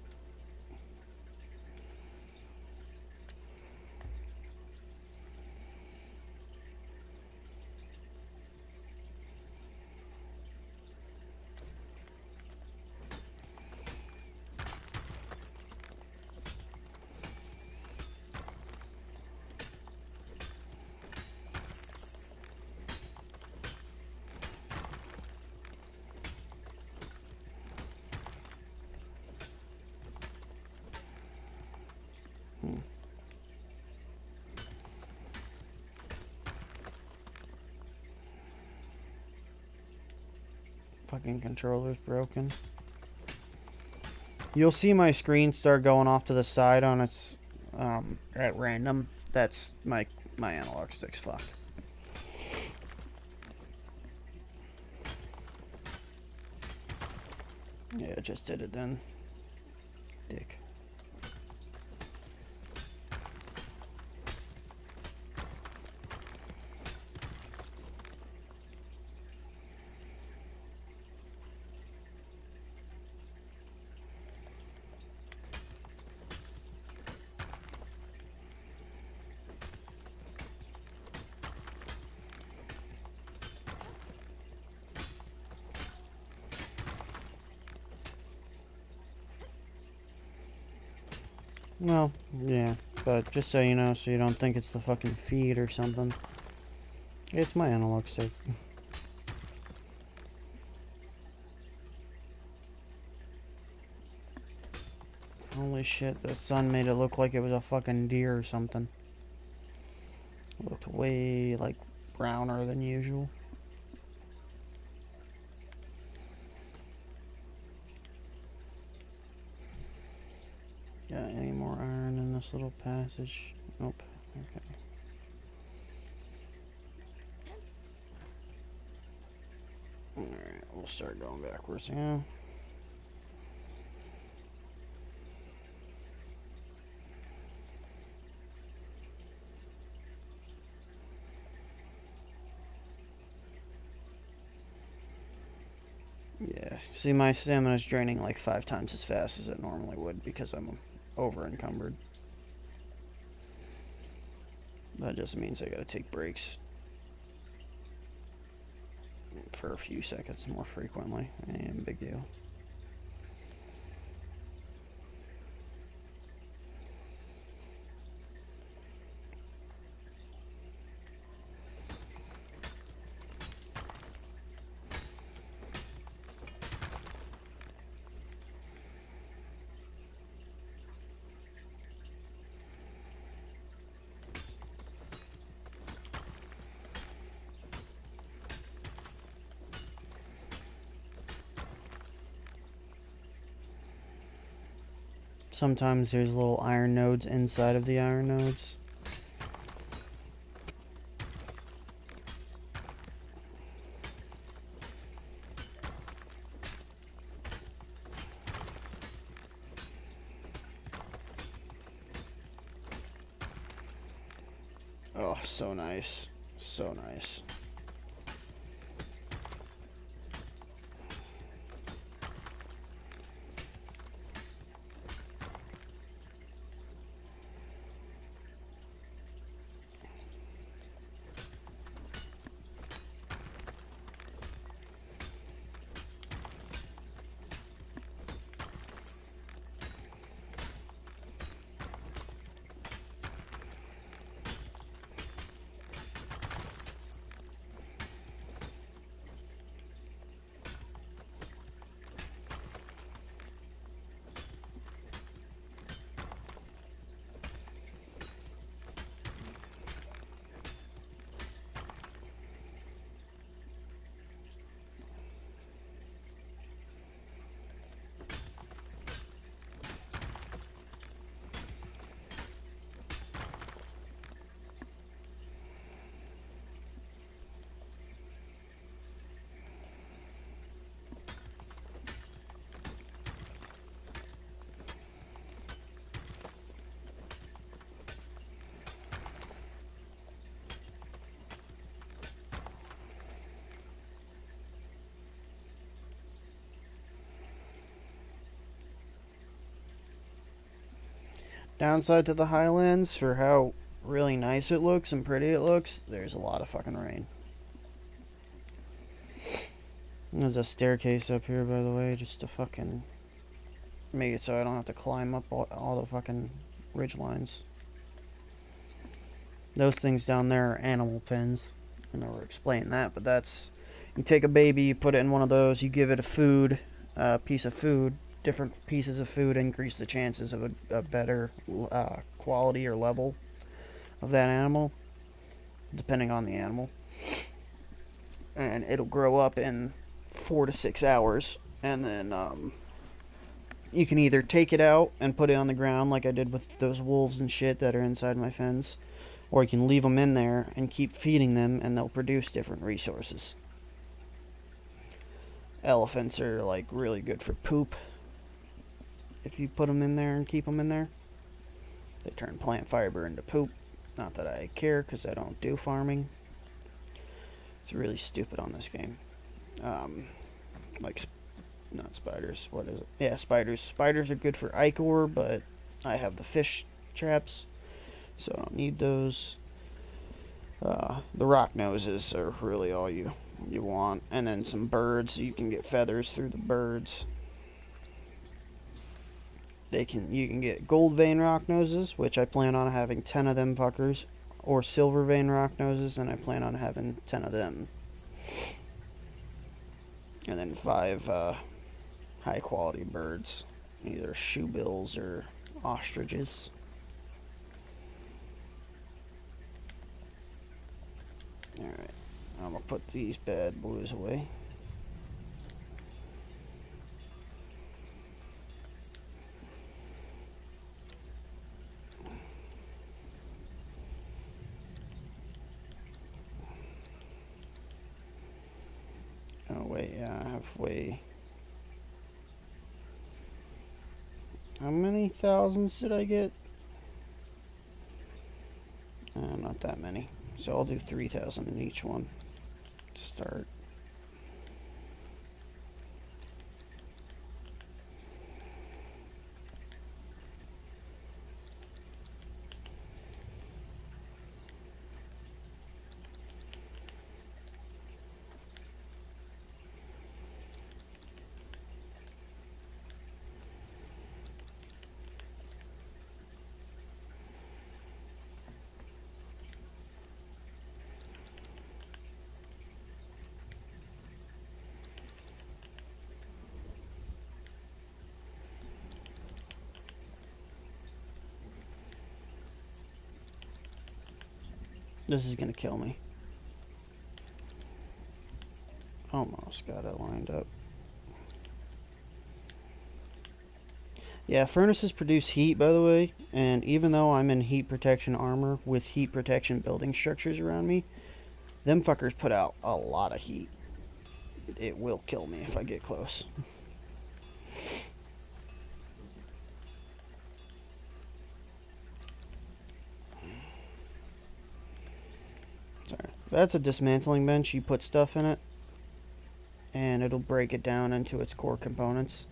Fucking controller's broken. You'll see my screen start going off to the side on its at random. That's my analog stick's fucked. Yeah, it just did it then. Dick. Well, yeah, but just so you know, so you don't think it's the fucking feed or something. It's my analog stick. Holy shit, the sun made it look like it was a fucking deer or something. It looked way, like, browner than usual. Got any more iron in this little passage? Nope. Okay. Alright, we'll start going backwards, yeah. Yeah, see, my stamina's draining like 5 times as fast as it normally would because I'm over encumbered. That just means I gotta take breaks for a few seconds more frequently. Ain't a big deal. Sometimes there's little iron nodes inside of the iron nodes. Oh, so nice. So nice. Downside to the Highlands, for how really nice it looks and pretty it looks, there's a lot of fucking rain. There's a staircase up here, by the way, just to fucking make it so I don't have to climb up all the fucking ridge lines. Those things down there are animal pens. I never explained that, but that's... You take a baby, you put it in one of those, you give it a piece of food. Different pieces of food increase the chances of a better quality or level of that animal, depending on the animal. And it'll grow up in 4 to 6 hours, and then you can either take it out and put it on the ground like I did with those wolves and shit that are inside my fence, or you can leave them in there and keep feeding them, and they'll produce different resources. Elephants are like really good for poop. If you put them in there and keep them in there, they turn plant fiber into poop. Not that I care, because I don't do farming. It's really stupid on this game. Like, not spiders, what is it? Yeah, spiders. Spiders are good for ichor, but I have the fish traps, so I don't need those. The rock noses are really all you want. And then some birds, so you can get feathers through the birds. You can get gold vein rock noses, which I plan on having 10 of them fuckers, or silver vein rock noses, and I plan on having 10 of them. And then 5 high quality birds, either shoebills or ostriches. Alright, I'm gonna put these bad boys away. Oh wait, yeah, I have way... How many thousands did I get? Not that many. So I'll do 3,000 in each one to start. This is gonna kill me. Almost got it lined up. Yeah, furnaces produce heat, by the way, and even though I'm in heat protection armor with heat protection building structures around me, them fuckers put out a lot of heat. It will kill me if I get close. Sorry. That's a dismantling bench. You put stuff in it, and it'll break it down into its core components.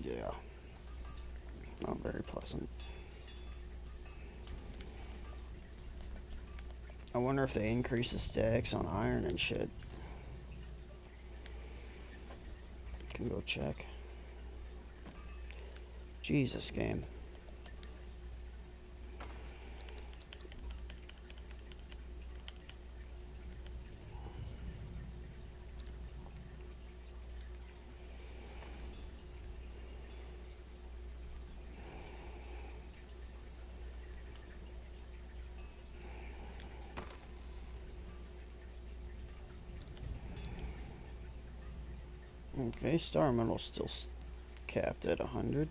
Yeah. Not very pleasant. I wonder if they increase the stacks on iron and shit. Can go check. Jesus, game. Okay, star metal still capped at 100.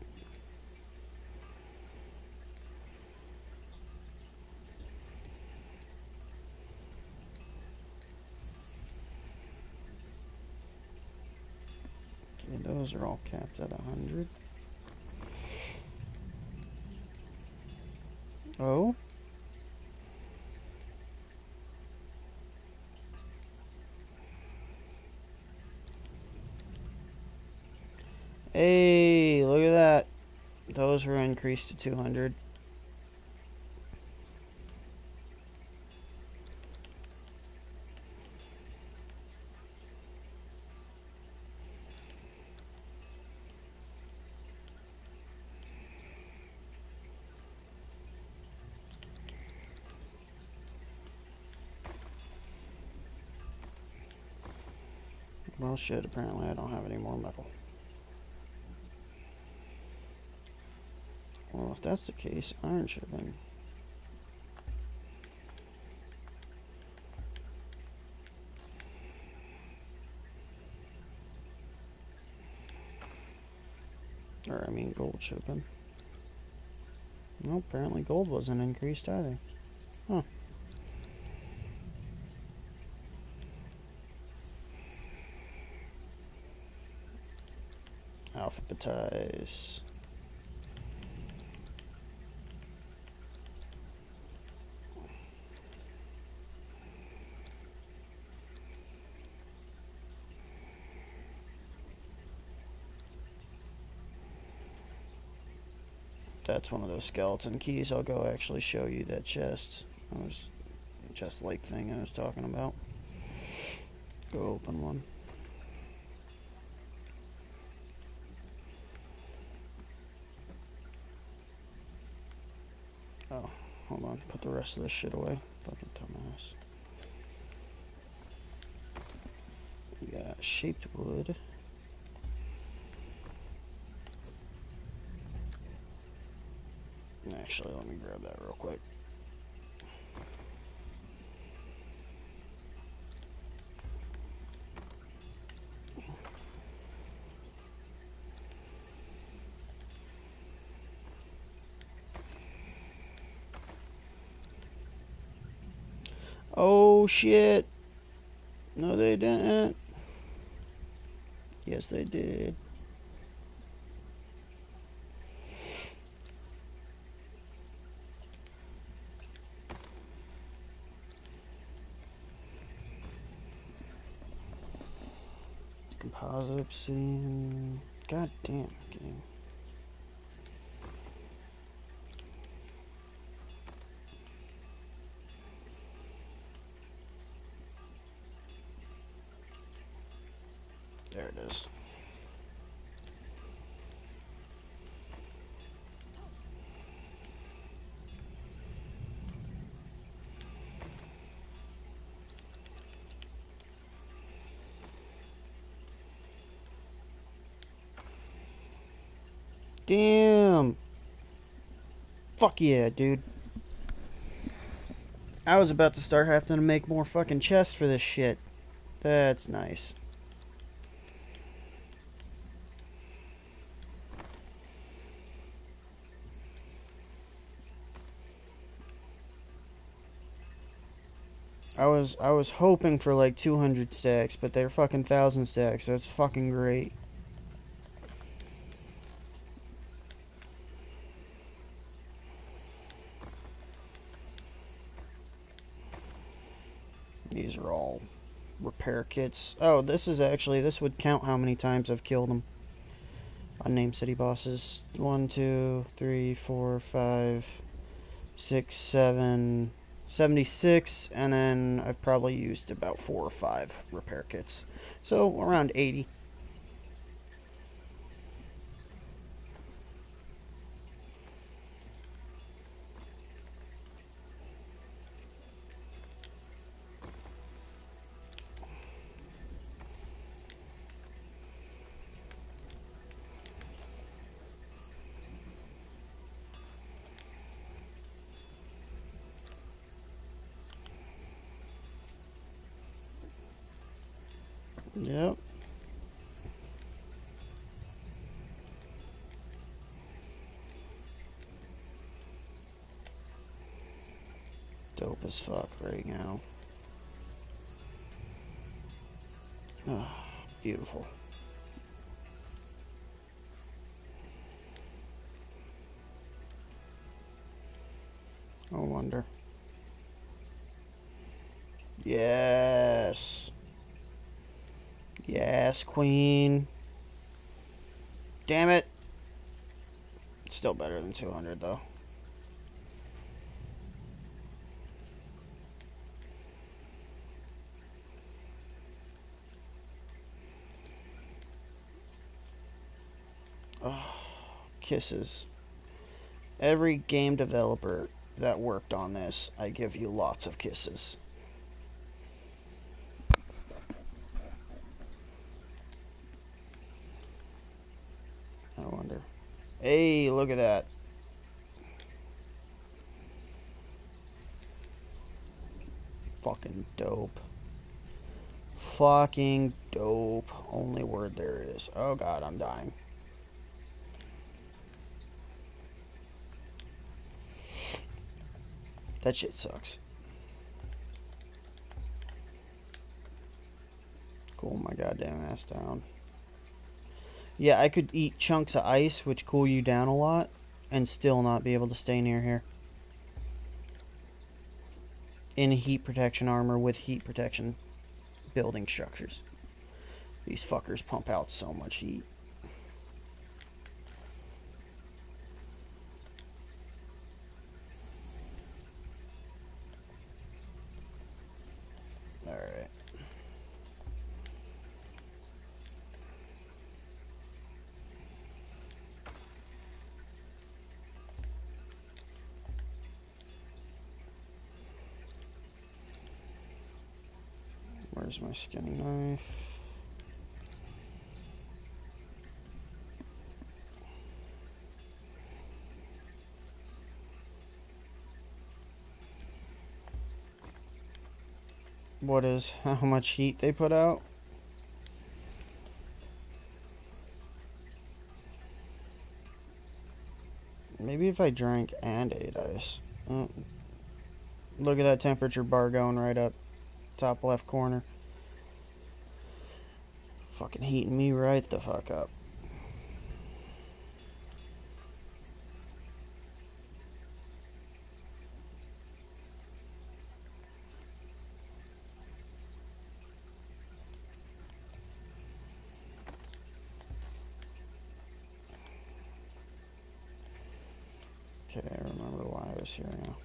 Okay, those are all capped at 100. Oh. Hey, look at that. Those were increased to 200. Well, shit, apparently I don't have any more metal. Well, if that's the case, iron should have been... Or, I mean, gold should have been. No, apparently gold wasn't increased either. Huh. Alphabetize. That's one of those skeleton keys. I'll go actually show you that chest. Chest like thing I was talking about. Go open one. Oh, hold on. Put the rest of this shit away. Fucking dumbass. We got shaped wood. Actually, let me grab that real quick. Oh shit. No, they didn't. Yes, they did. Composite obsidian. God damn game. There it is. Damn. Fuck yeah, dude. I was about to start having to make more fucking chests for this shit. That's nice. I was hoping for like 200 stacks, but they're fucking 1,000 stacks, so it's fucking great. These are all repair kits. Oh, this would count how many times I've killed them. Unnamed city bosses. 1, 2, 3, 4, 5, 6, 7, 76, and then I've probably used about 4 or 5 repair kits. So around 80. Yep. Dope as fuck right now. Oh, beautiful. No wonder. Yes. Yes, queen. Damn it. Still better than 200, though. Oh, kisses. Every game developer that worked on this, I give you lots of kisses. I wonder. Hey, look at that. Fucking dope. Fucking dope. Only word there is. Oh god, I'm dying. That shit sucks. Cool my goddamn ass down. Yeah, I could eat chunks of ice, which cool you down a lot, and still not be able to stay near here. In heat protection armor with heat protection building structures. These fuckers pump out so much heat. Alright. Where's my skinning knife? how much heat they put out. Maybe if I drank and ate ice. Look at that temperature bar going right up top left corner. Fucking heating me right the fuck up. Okay, I remember why I was here now.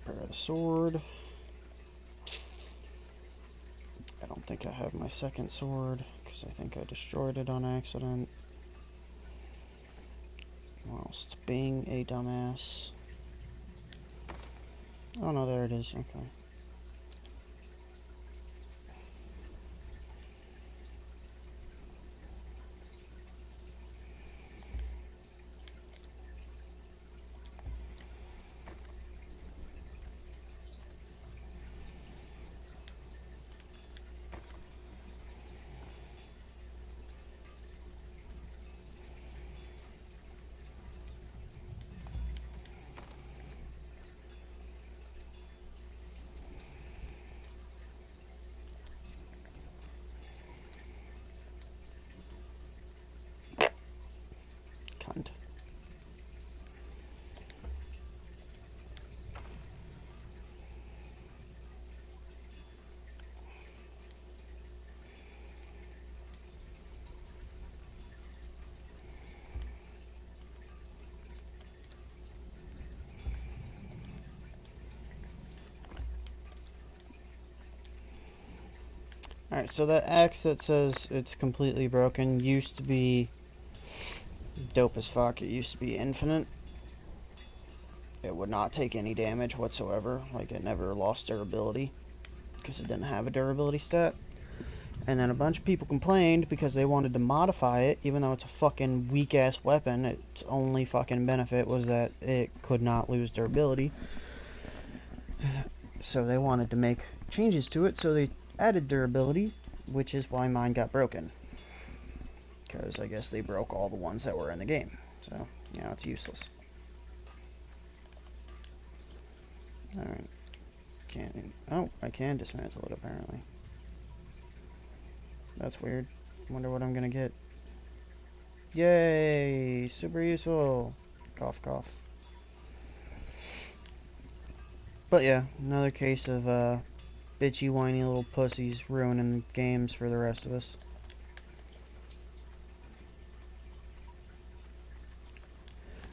Prepare the sword. I don't think I have my second sword, because I think I destroyed it on accident. Whilst being a dumbass. Oh no, there it is, okay. Cunt. Alright, so that axe that says it's completely broken used to be dope as fuck. It used to be infinite. It would not take any damage whatsoever. Like, it never lost durability, because it didn't have a durability stat. And then a bunch of people complained because they wanted to modify it, even though it's a fucking weak-ass weapon. Its only fucking benefit was that it could not lose durability. So they wanted to make changes to it, so they added durability, which is why mine got broken. Because I guess they broke all the ones that were in the game. So, you know, it's useless. Alright. Oh, I can dismantle it, apparently. That's weird. Wonder what I'm gonna get. Yay! Super useful! Cough, cough. But yeah, another case of, bitchy, whiny little pussies ruining games for the rest of us.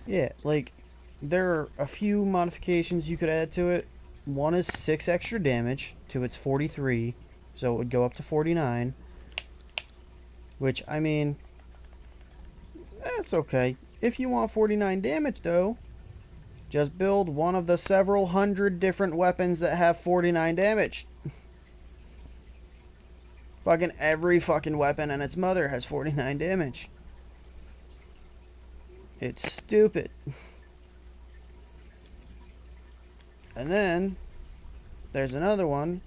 Yeah, like, there are a few modifications you could add to it. One is 6 extra damage to its 43, so it would go up to 49. Which, I mean, that's okay. If you want 49 damage, though, just build one of the several hundred different weapons that have 49 damage. Fucking every fucking weapon and its mother has 49 damage. It's stupid. And then, there's another one,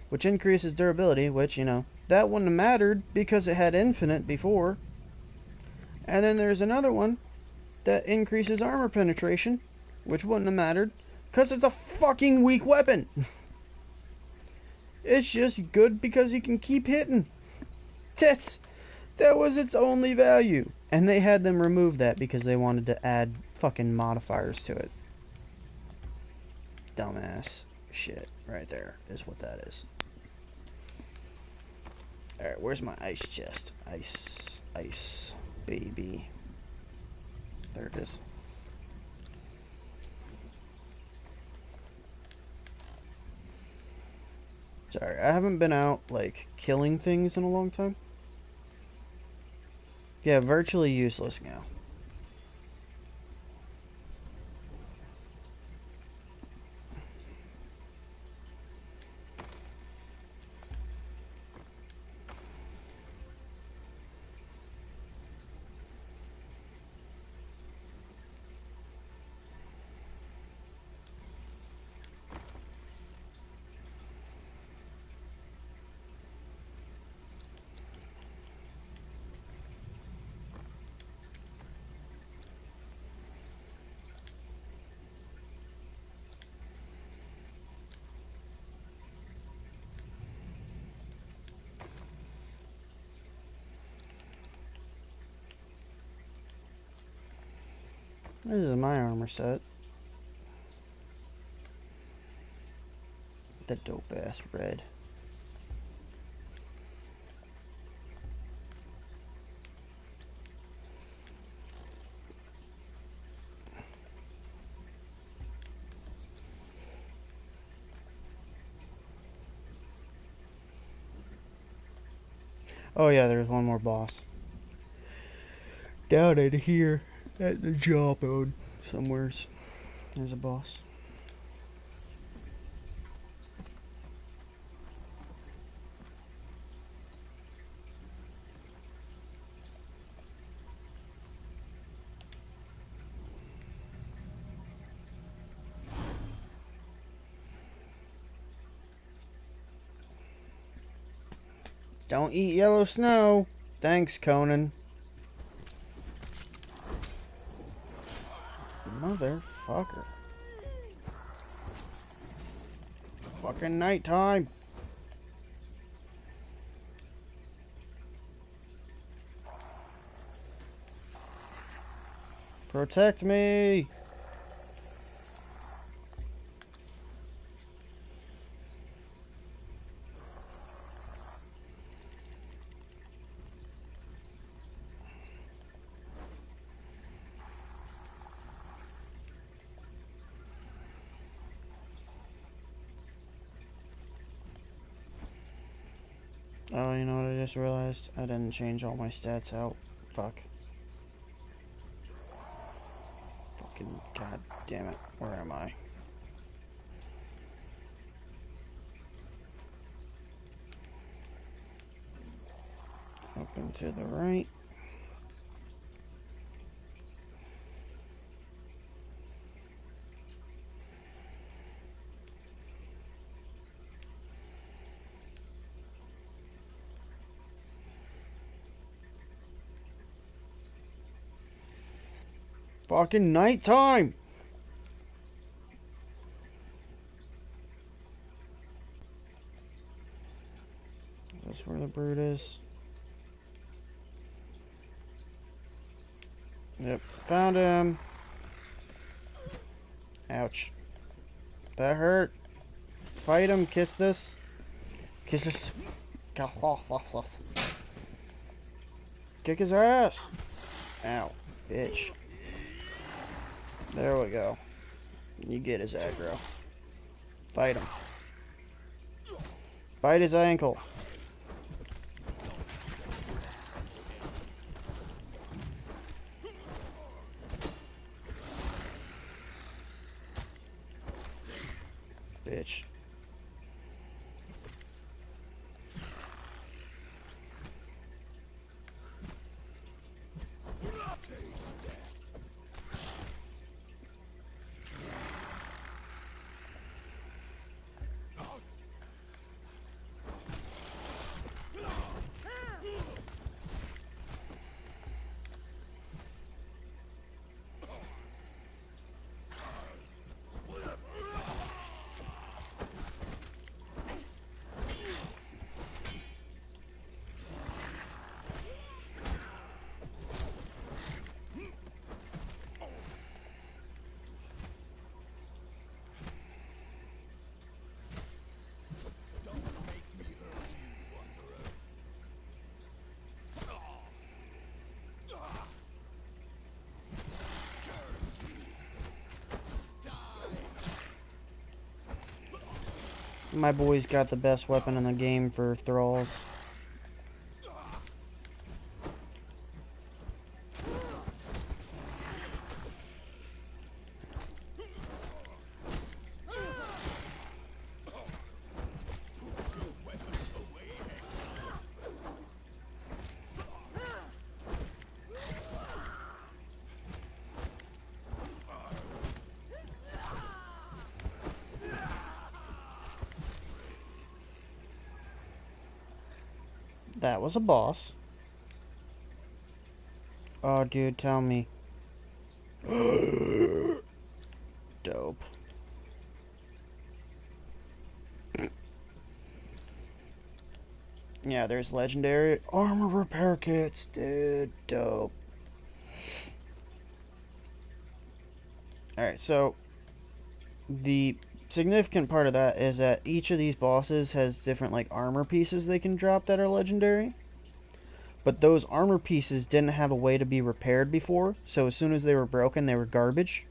which increases durability, which, you know, that wouldn't have mattered because it had infinite before. And then there's another one that increases armor penetration, which wouldn't have mattered because it's a fucking weak weapon. It's just good because you can keep hitting. That was its only value. And they had them remove that because they wanted to add fucking modifiers to it. Dumbass shit right there is what that is. Alright, where's my ice chest? Ice, baby. There it is. Sorry, I haven't been out, like, killing things in a long time. Yeah, virtually useless now. This is my armor set. The dope ass red. Oh yeah, there's one more boss. Down in here at the jawbone somewheres. There's a boss. Don't eat yellow snow. Thanks, Conan. Motherfucker. Fucking nighttime. Protect me. Oh, you know what I just realized? I didn't change all my stats out. Fuck. Fucking god damn it. Where am I? Up and to the right. Fucking nighttime! Is this where the brood is? Yep, found him. Ouch. That hurt. Fight him, kiss this. Kiss this. Kick his ass. Ow, bitch. There we go. You get his aggro. Fight him. Bite his ankle. Bitch. My boy's got the best weapon in the game for thralls. That was a boss. Oh, dude, tell me. Dope. Yeah, there's legendary armor repair kits, dude. Dope. Alright, so the significant part of that is that each of these bosses has different like armor pieces they can drop that are legendary. But those armor pieces didn't have a way to be repaired before, so as soon as they were broken, they were garbage.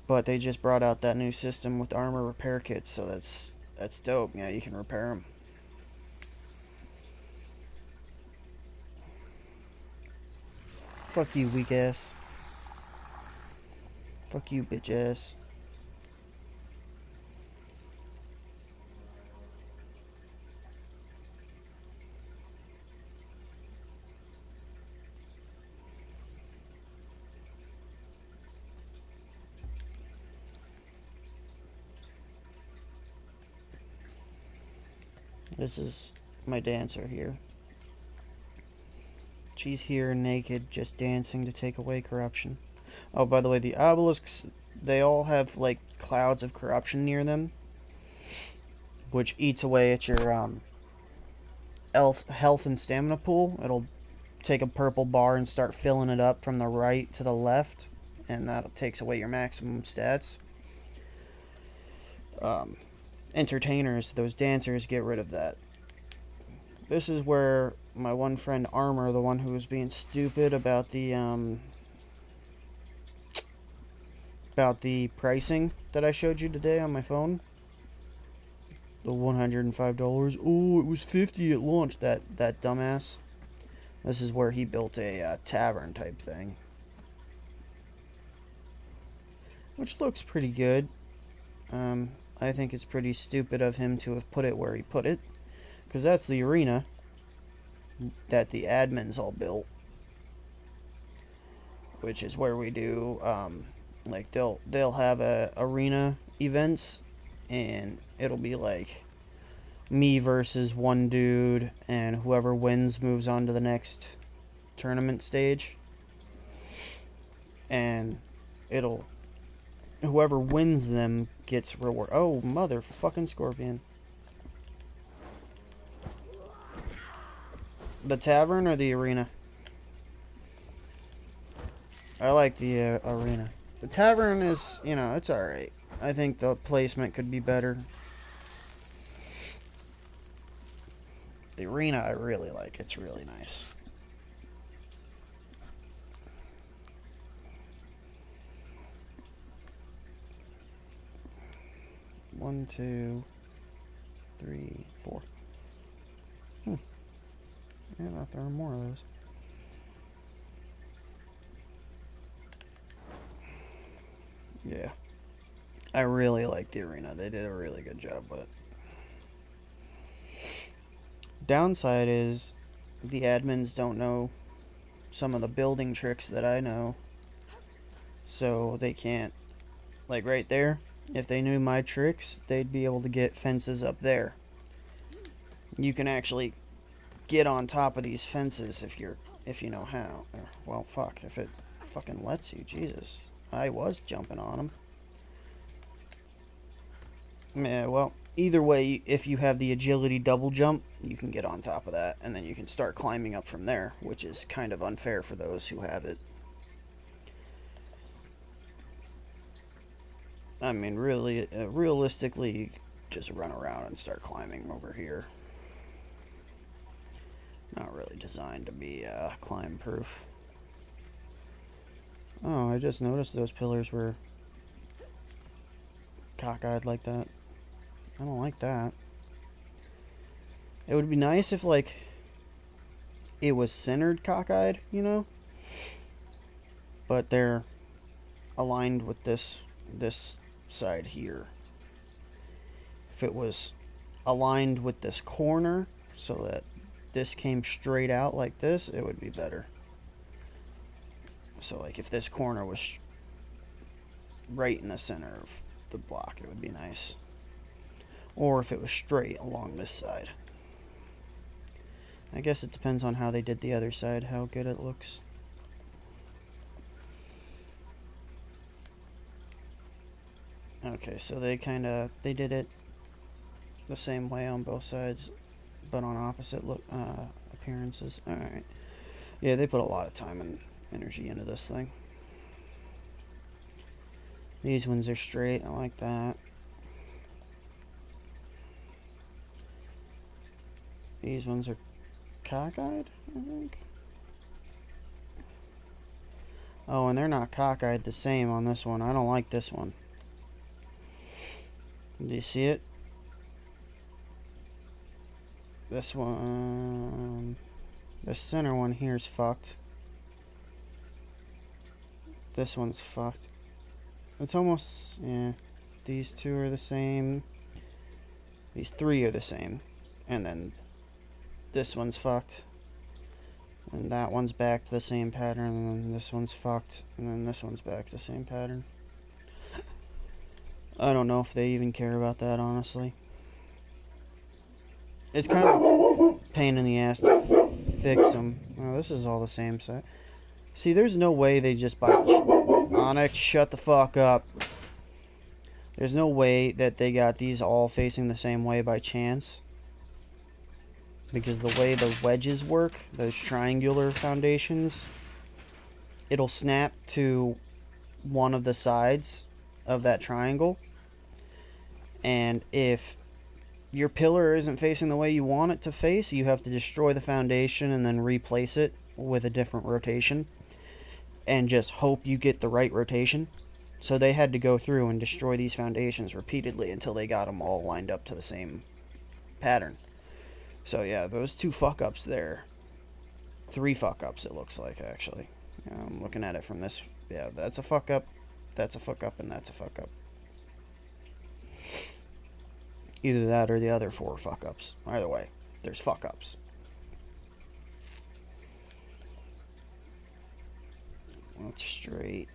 But they just brought out that new system with armor repair kits, so that's dope. Yeah, you can repair them. Fuck you, weak ass. Fuck you, bitch ass. This is my dancer here. She's here naked, just dancing to take away corruption. Oh, by the way, the obelisks, they all have like clouds of corruption near them, which eats away at your health and stamina pool. It'll take a purple bar and start filling it up from the right to the left, and that takes away your maximum stats. Entertainers, those dancers, get rid of that. This is where my one friend Armor, the one who was being stupid about the pricing that I showed you today on my phone. The $105. Oh, it was $50 at launch. That dumbass. This is where he built a tavern type thing, which looks pretty good. I think it's pretty stupid of him to have put it where he put it, because that's the arena that the admins all built, which is where we do like they'll have arena events, and it'll be like me versus one dude, and whoever wins moves on to the next tournament stage, and whoever wins them gets reward. Oh, motherfucking scorpion. The tavern or the arena? I like the arena. The tavern is, it's alright. I think the placement could be better. The arena I really like. It's really nice. One, two, three, four. Yeah, I thought there were more of those. Yeah. I really like the arena. They did a really good job with it. Downside is the admins don't know some of the building tricks that I know. So they can't, like right there, if they knew my tricks, they'd be able to get fences up there. You can actually get on top of these fences if you know how. Well, fuck, if it fucking lets you, Jesus. I was jumping on them. Yeah, well, either way, if you have the agility double jump, you can get on top of that, and then you can start climbing up from there, which is kind of unfair for those who have it. I mean, really, realistically, just run around and start climbing over here. Not really designed to be climb proof. Oh, I just noticed those pillars were cockeyed like that. I don't like that. It would be nice if, like, it was centered cockeyed, but they're aligned with this side here. If it was aligned with this corner so that this came straight out like this, it would be better. So like if this corner was right in the center of the block, it would be nice. Or if it was straight along this side. I guess it depends on how they did the other side, how good it looks. Okay, so they did it the same way on both sides, but on opposite appearances. Alright. Yeah, they put a lot of time and energy into this thing. These ones are straight. I like that. These ones are cockeyed, I think. Oh, and they're not cockeyed the same on this one. I don't like this one. Do you see it? This one... The center one here is fucked. This one's fucked. It's almost... yeah. These two are the same. These three are the same. And then this one's fucked. And that one's back to the same pattern. And then this one's fucked. And then this one's back to the same pattern. I don't know if they even care about that, honestly. It's kind of a pain in the ass to fix them. Oh, this is all the same set. See, there's no way they just buy... Onyx, shut the fuck up. There's no way that they got these all facing the same way by chance. Because the way the wedges work, those triangular foundations, it'll snap to one of the sides of that triangle. And if your pillar isn't facing the way you want it to face, you have to destroy the foundation and then replace it with a different rotation. And just hope you get the right rotation. So they had to go through and destroy these foundations repeatedly until they got them all lined up to the same pattern. So yeah, those two fuck-ups there. 3 fuck-ups it looks like, actually. I'm looking at it from this. Yeah, that's a fuck-up, that's a fuck-up, and that's a fuck-up. Either that or the other 4 fuck-ups. Either way, there's fuck-ups. That's straight.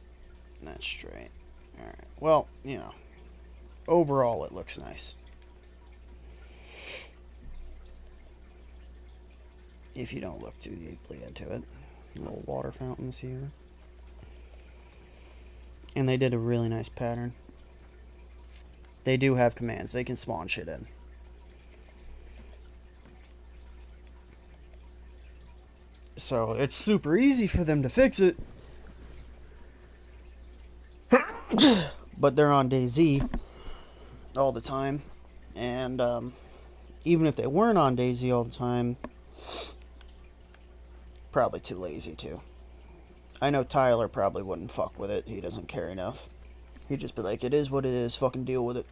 That's straight. Alright. Well, you know. Overall, it looks nice. If you don't look too deeply into it. Little water fountains here. And they did a really nice pattern. They do have commands. They can spawn shit in. So, it's super easy for them to fix it. But they're on day Z all the time. And even if they weren't on day Z all the time, probably too lazy to. I know Tyler probably wouldn't fuck with it. He doesn't care enough. He'd just be like, it is what it is, fucking deal with it.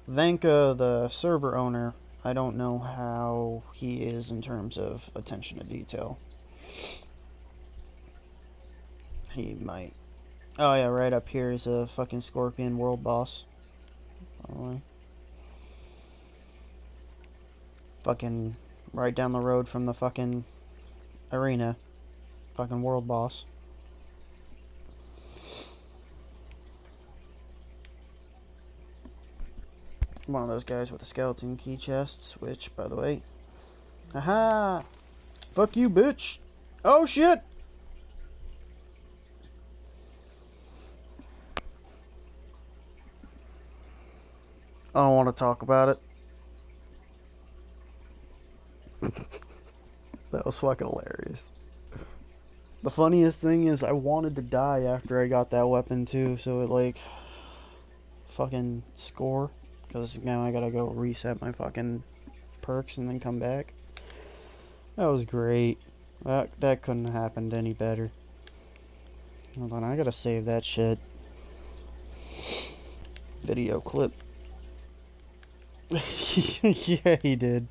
Vanka, the server owner, I don't know how he is in terms of attention to detail. He might. Oh yeah, right up here is a fucking Scorpion world boss. Probably. Fucking right down the road from the fucking arena. Fucking world boss. One of those guys with the skeleton key chests, which, by the way... Aha! Fuck you, bitch! Oh, shit! I don't want to talk about it. That was fucking hilarious. The funniest thing is I wanted to die after I got that weapon too, so it like... fucking score. Because now I gotta go reset my fucking perks and then come back. That was great. That couldn't have happened any better. Hold on, I gotta save that shit. Video clip. Yeah, he did.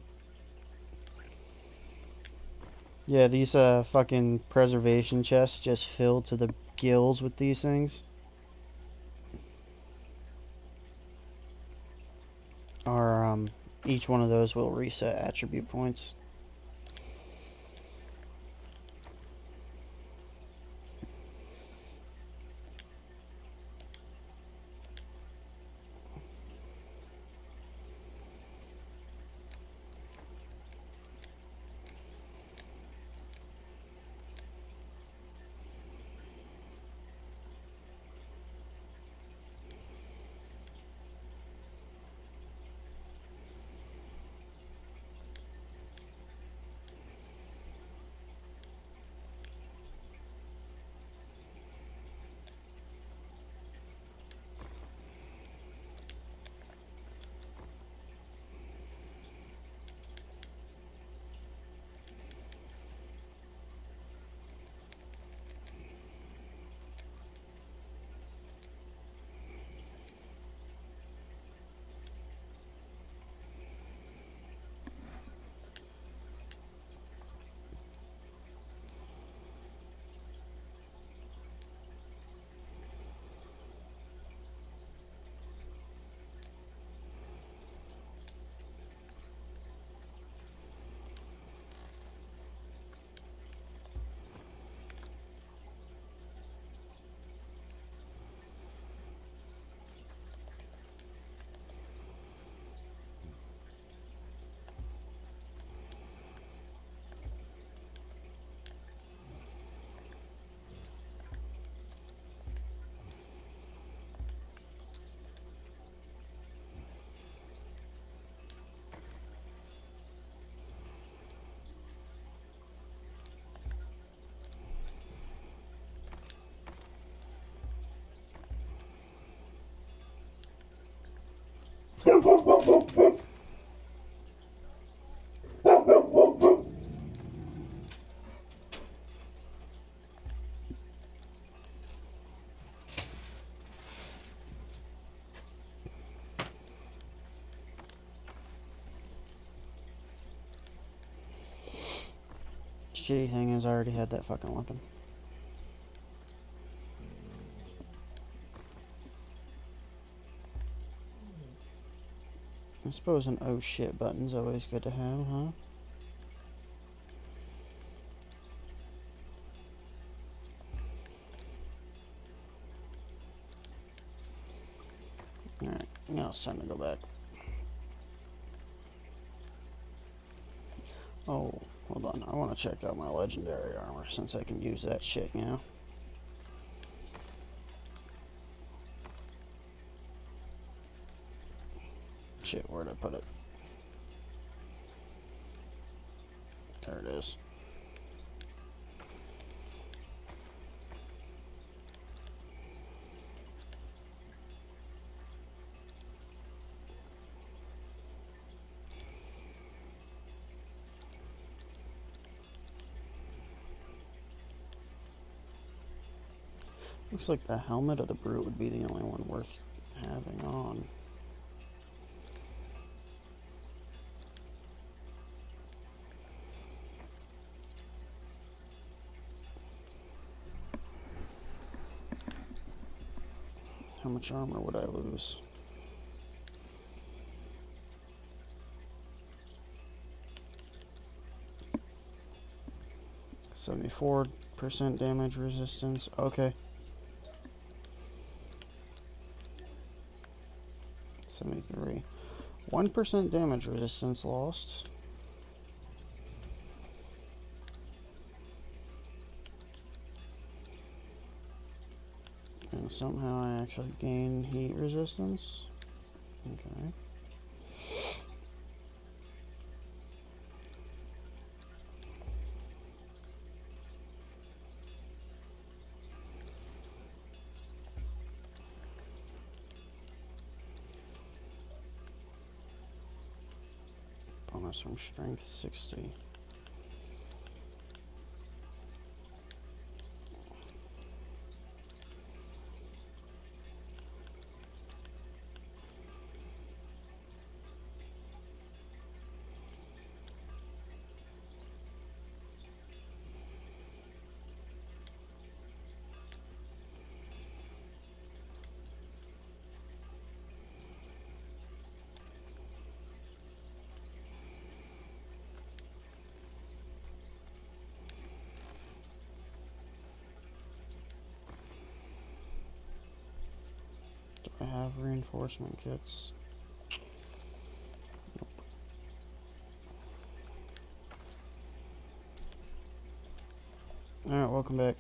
Yeah, these fucking preservation chests just fill to the gills with these things. Or, each one of those will reset attribute points. shitty thing is I already had that fucking weapon. I suppose an oh shit button's always good to have, huh? Alright, now it's time to go back. Oh, hold on. I want to check out my legendary armor since I can use that shit, you know? Shit, where'd I put it? There it is. Looks like the helmet of the brute would be the only one worth having on. How much armor would I lose? .74% damage resistance. Okay. 73. 1% damage resistance lost. And somehow I actually gain heat resistance. Okay. Bonus from strength 60. I have reinforcement kits. Nope. Alright, welcome back.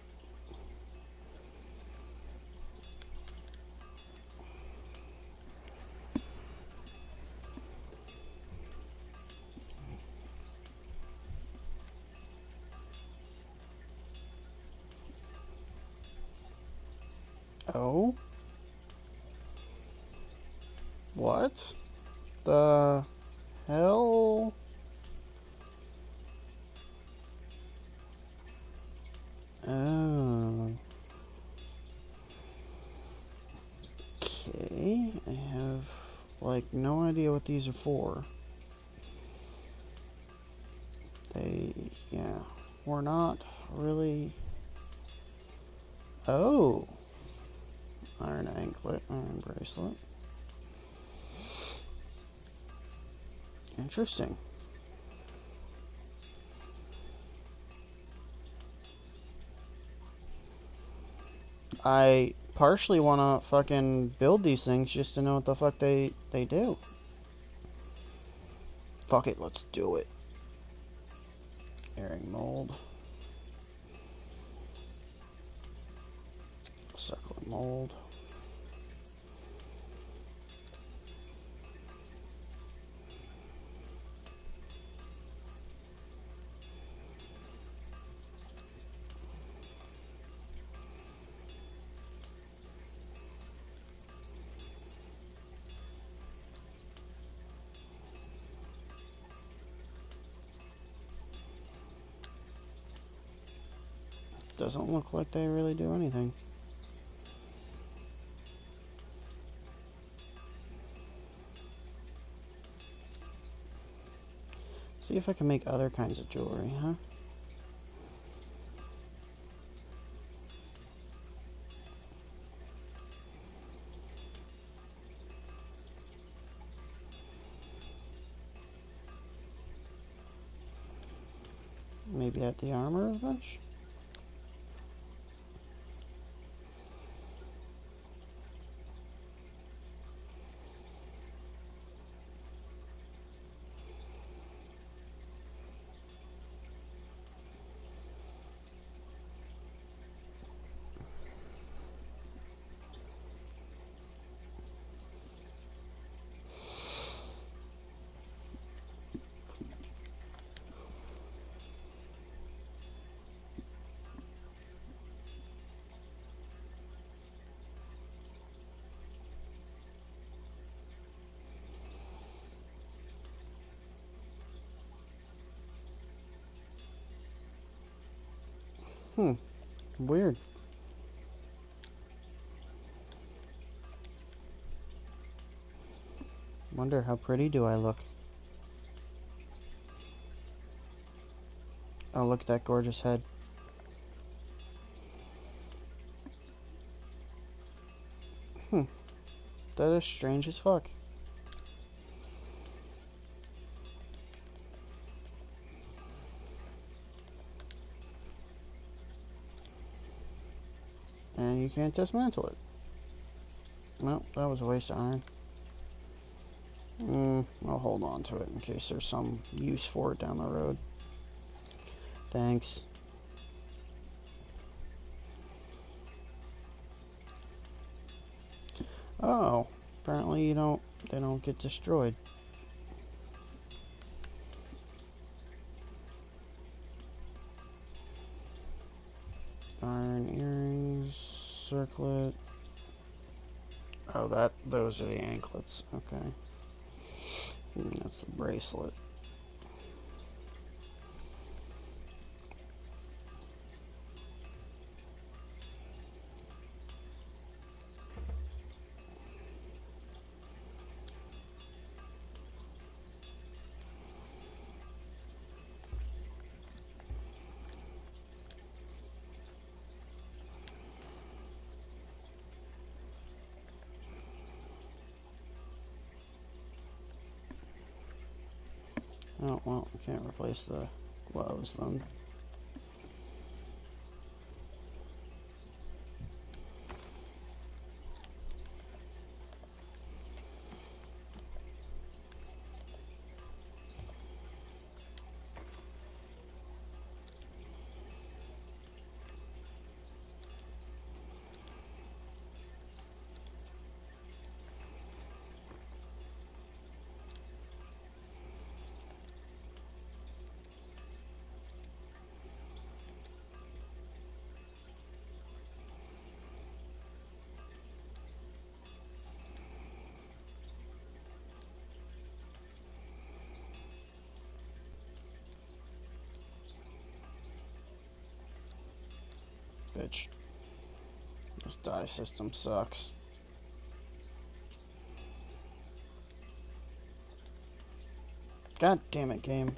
Oh? What the hell? Oh. Okay, I have, like, no idea what these are for. Yeah, we're not really... Oh! Iron anklet, iron bracelet. Interesting. I partially want to fucking build these things just to know what the fuck they do. Fuck it, let's do it. Airing mold. Suckling mold. Doesn't look like they really do anything. See if I can make other kinds of jewelry, huh? maybe at the armor bench? Weird. Wonder how pretty do I look? Oh, look at that gorgeous head. That is strange as fuck. And you can't dismantle it. Well, that was a waste of iron. I'll hold on to it in case there's some use for it down the road. Thanks. Oh, apparently they don't get destroyed. Iron earrings, circlet. Oh, those are the anklets. Okay. That's the bracelet. Oh, well, I can't replace the gloves then. Bitch. This die system sucks. God damn it, game.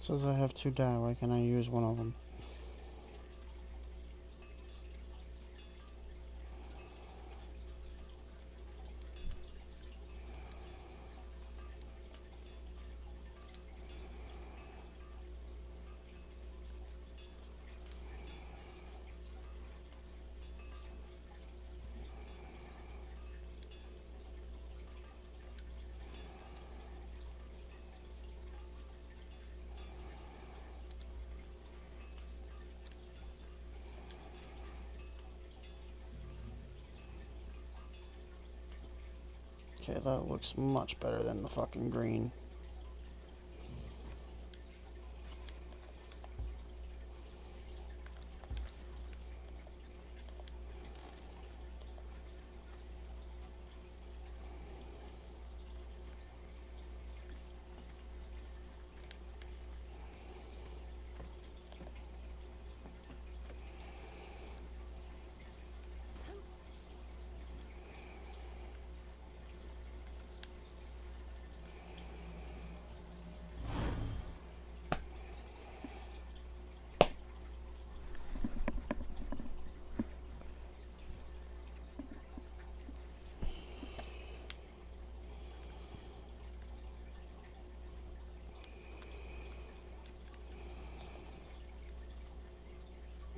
says I have 2 die. Why can't I use one of them? Okay, that looks much better than the fucking green.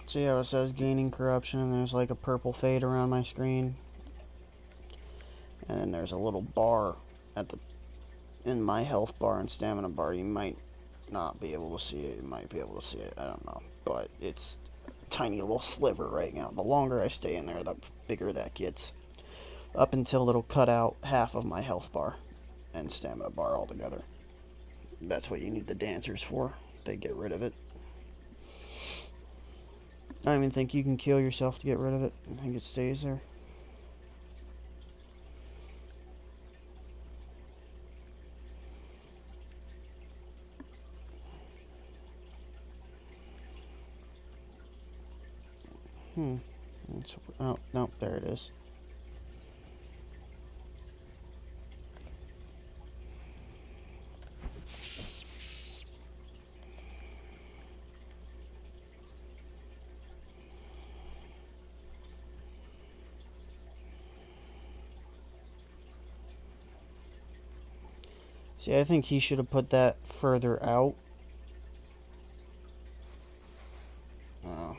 See how it says gaining corruption and there's like a purple fade around my screen? And then there's a little bar at the in my health bar and stamina bar. You might not be able to see it, you might be able to see it, I don't know. But it's a tiny little sliver right now. The longer I stay in there, the bigger that gets. Up until it'll cut out half of my health bar and stamina bar altogether. That's what you need the dancers for. They get rid of it. I don't even think you can kill yourself to get rid of it. I think it stays there. Oh, no, there it is. See, I think he should have put that further out. Oh.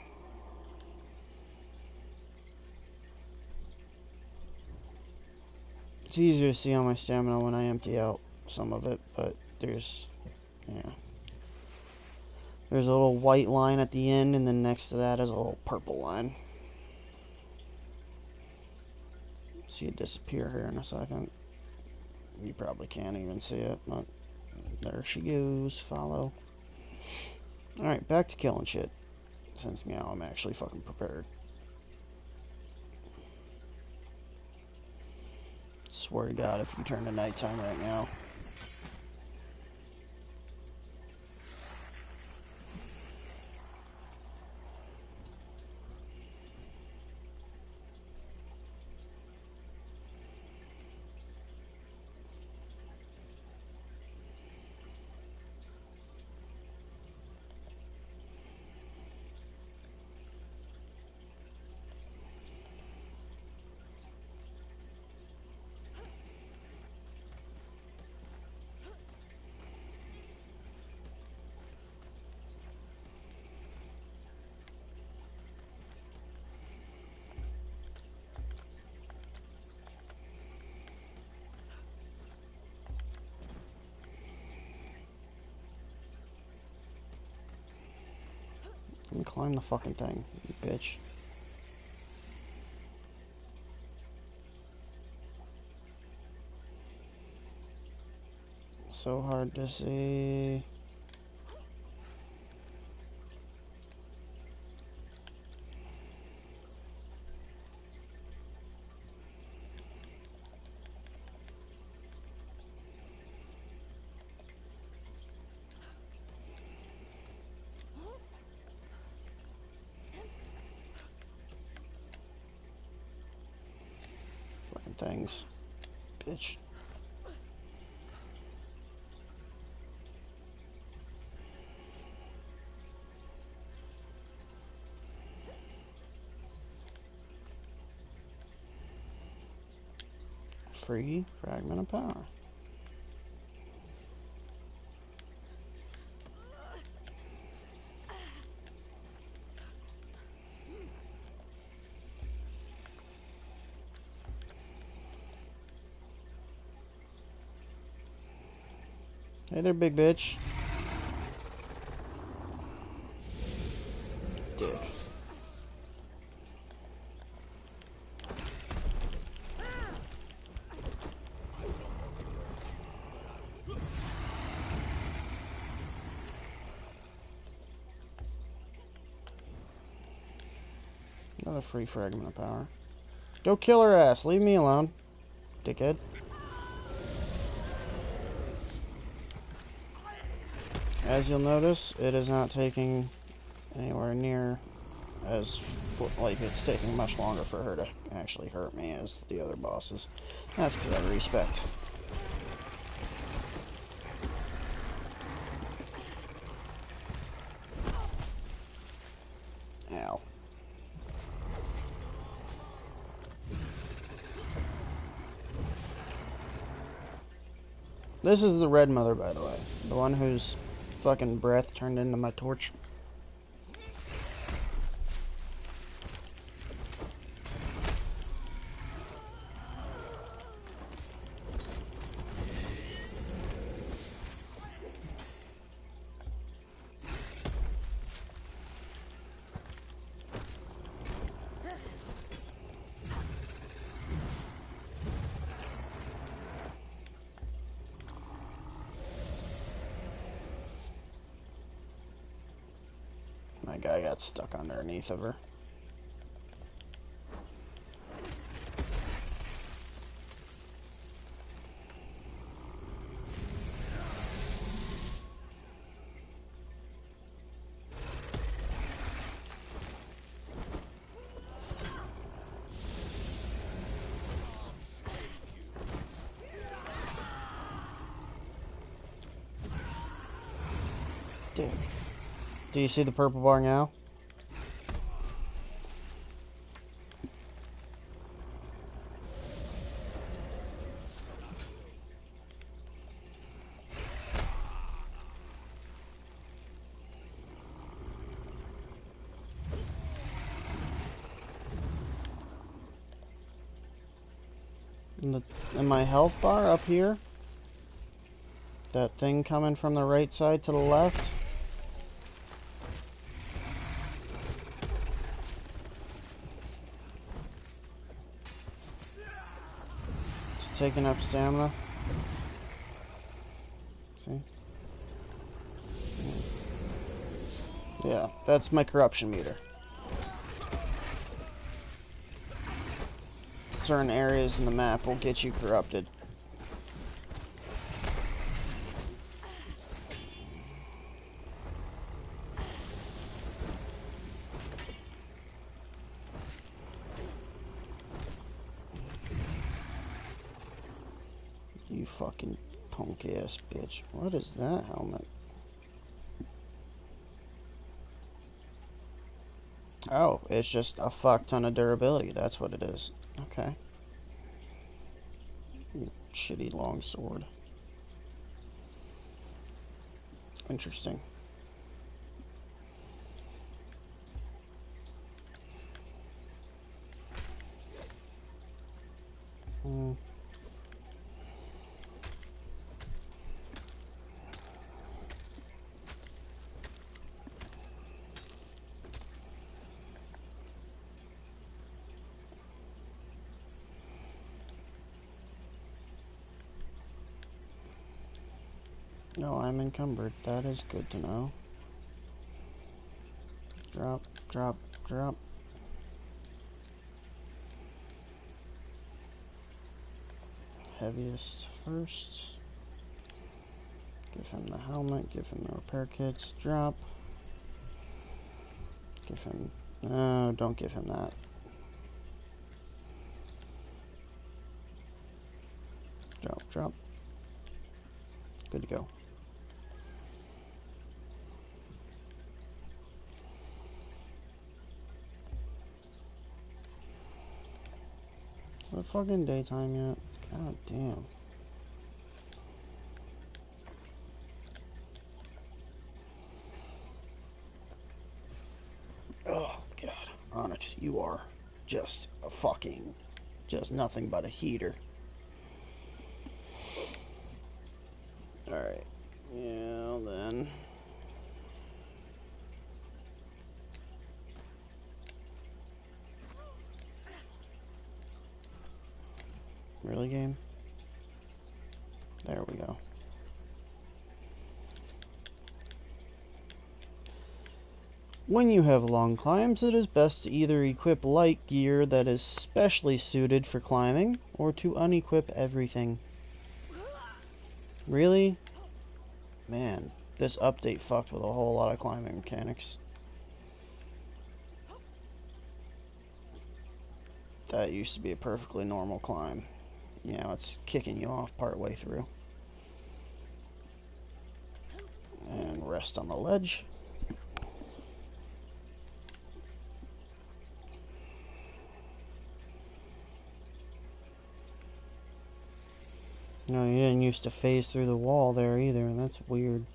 It's easier to see on my stamina when I empty out some of it, but there's, yeah. There's a little white line at the end, and then next to that is a little purple line. See it disappear here in a second. You probably can't even see it, but there she goes. Follow. Alright, back to killing shit. Since now I'm actually fucking prepared. Swear to God, if you turn to nighttime right now. Let me climb the fucking thing, you bitch. So hard to see. Fucking things, bitch. free fragment of power. Hey there, big bitch. Dick. Another free fragment of power. Go kill her ass. Leave me alone, dickhead. As you'll notice, it is not taking anywhere near as, like, it's taking much longer for her to actually hurt me as the other bosses. That's because I respect. Ow. This is the red mother, by the way. The one whose fucking breath turned into my torch. My guy got stuck underneath of her. Dick. Do you see the purple bar now? In my health bar up here, that thing coming from the right side to the left, it's taking up stamina. See? Yeah, that's my corruption meter. Certain areas in the map will get you corrupted. You fucking punk ass bitch. What is that helmet? Oh, it's just a fuck ton of durability. That's what it is. Okay. Shitty long sword. Interesting. No, I'm encumbered. That is good to know. Drop, drop, drop. Heaviest first. Give him the helmet, give him the repair kits. Drop. Give him... No, don't give him that. Drop, drop. Good to go. Is it fucking daytime yet? God damn. Oh, God. Onyx, you are just a fucking... just nothing but a heater. Alright. Yeah, then... Really, game? There we go. When you have long climbs, it is best to either equip light gear that is specially suited for climbing, or to unequip everything. Really? Man, this update fucked with a whole lot of climbing mechanics. That used to be a perfectly normal climb. Now it's kicking you off part way through. And rest on the ledge. No, you didn't used to phase through the wall there either, and that's weird.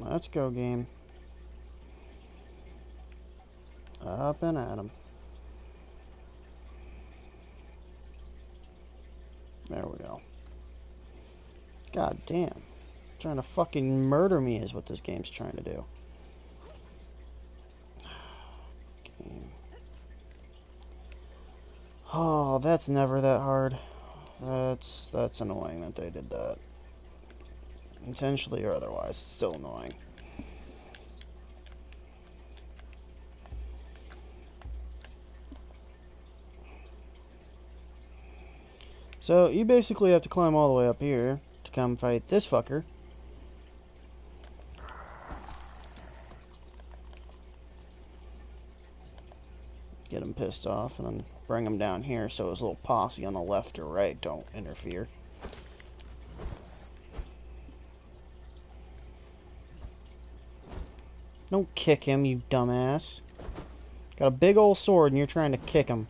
Let's go, game. Up and at 'em. There we go. God damn. Trying to fucking murder me is what this game's trying to do. Game. Oh, that's never that hard. That's annoying that they did that. Intentionally or otherwise, it's still annoying. So, you basically have to climb all the way up here to come fight this fucker. Get him pissed off, and then bring him down here so his little posse on the left or right don't interfere. Don't kick him, you dumbass. Got a big old sword and you're trying to kick him.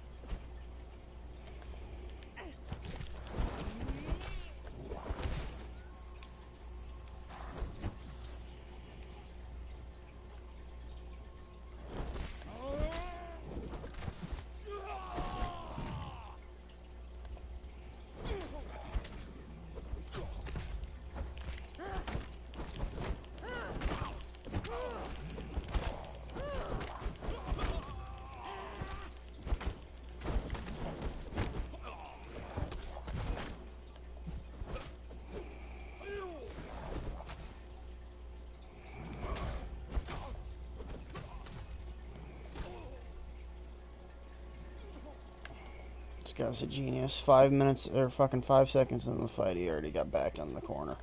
This guy's a genius. 5 minutes, or fucking 5 seconds in the fight, he already got backed on the corner.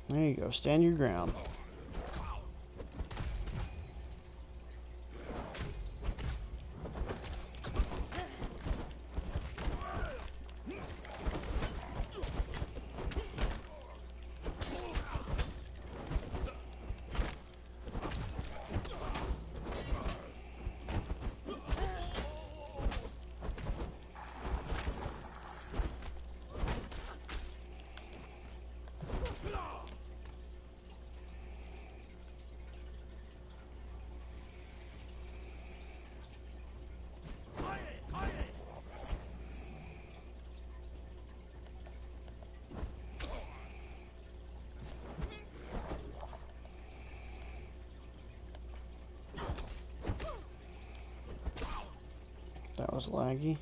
There you go, stand your ground. That was laggy.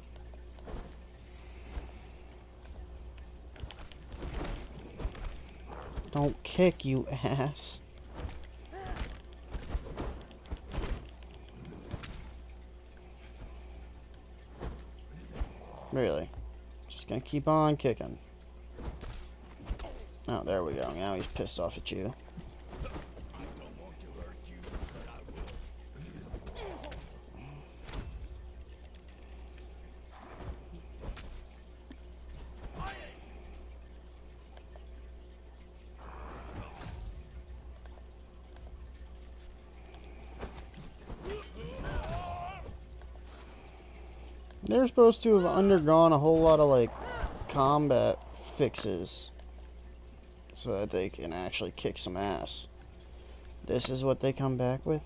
Don't kick, you ass. Really. Just gonna keep on kicking. Oh, there we go. Now he's pissed off at you. They're supposed to have undergone a whole lot of, like, combat fixes so that they can actually kick some ass. This is what they come back with?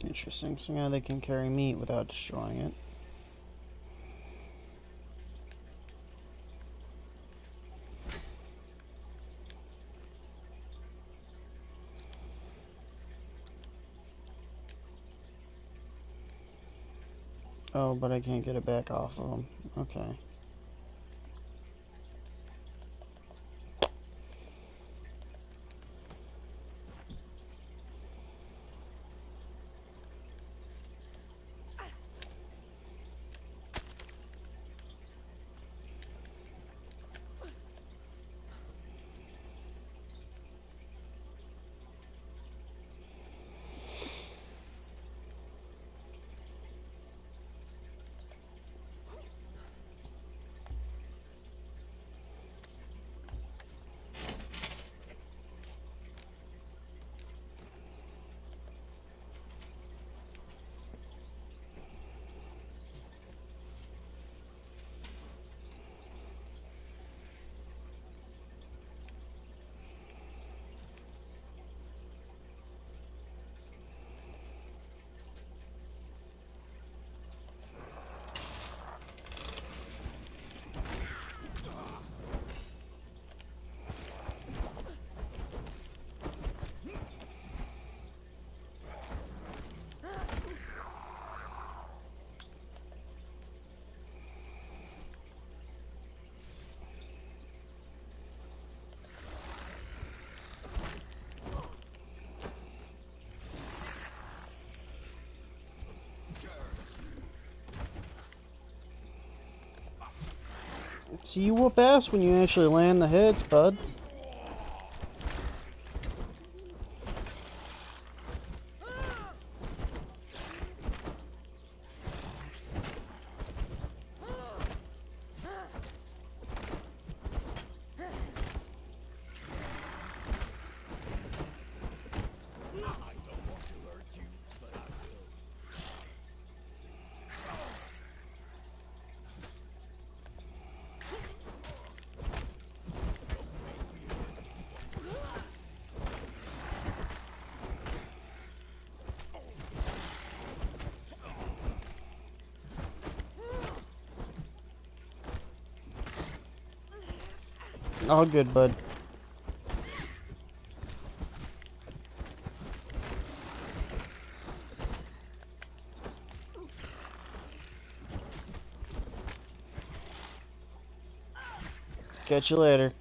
Interesting. So now they can carry meat without destroying it. Oh, but I can't get it back off of them. Okay. See, you whoop ass when you actually land the heads, bud. All good, bud. Catch you later.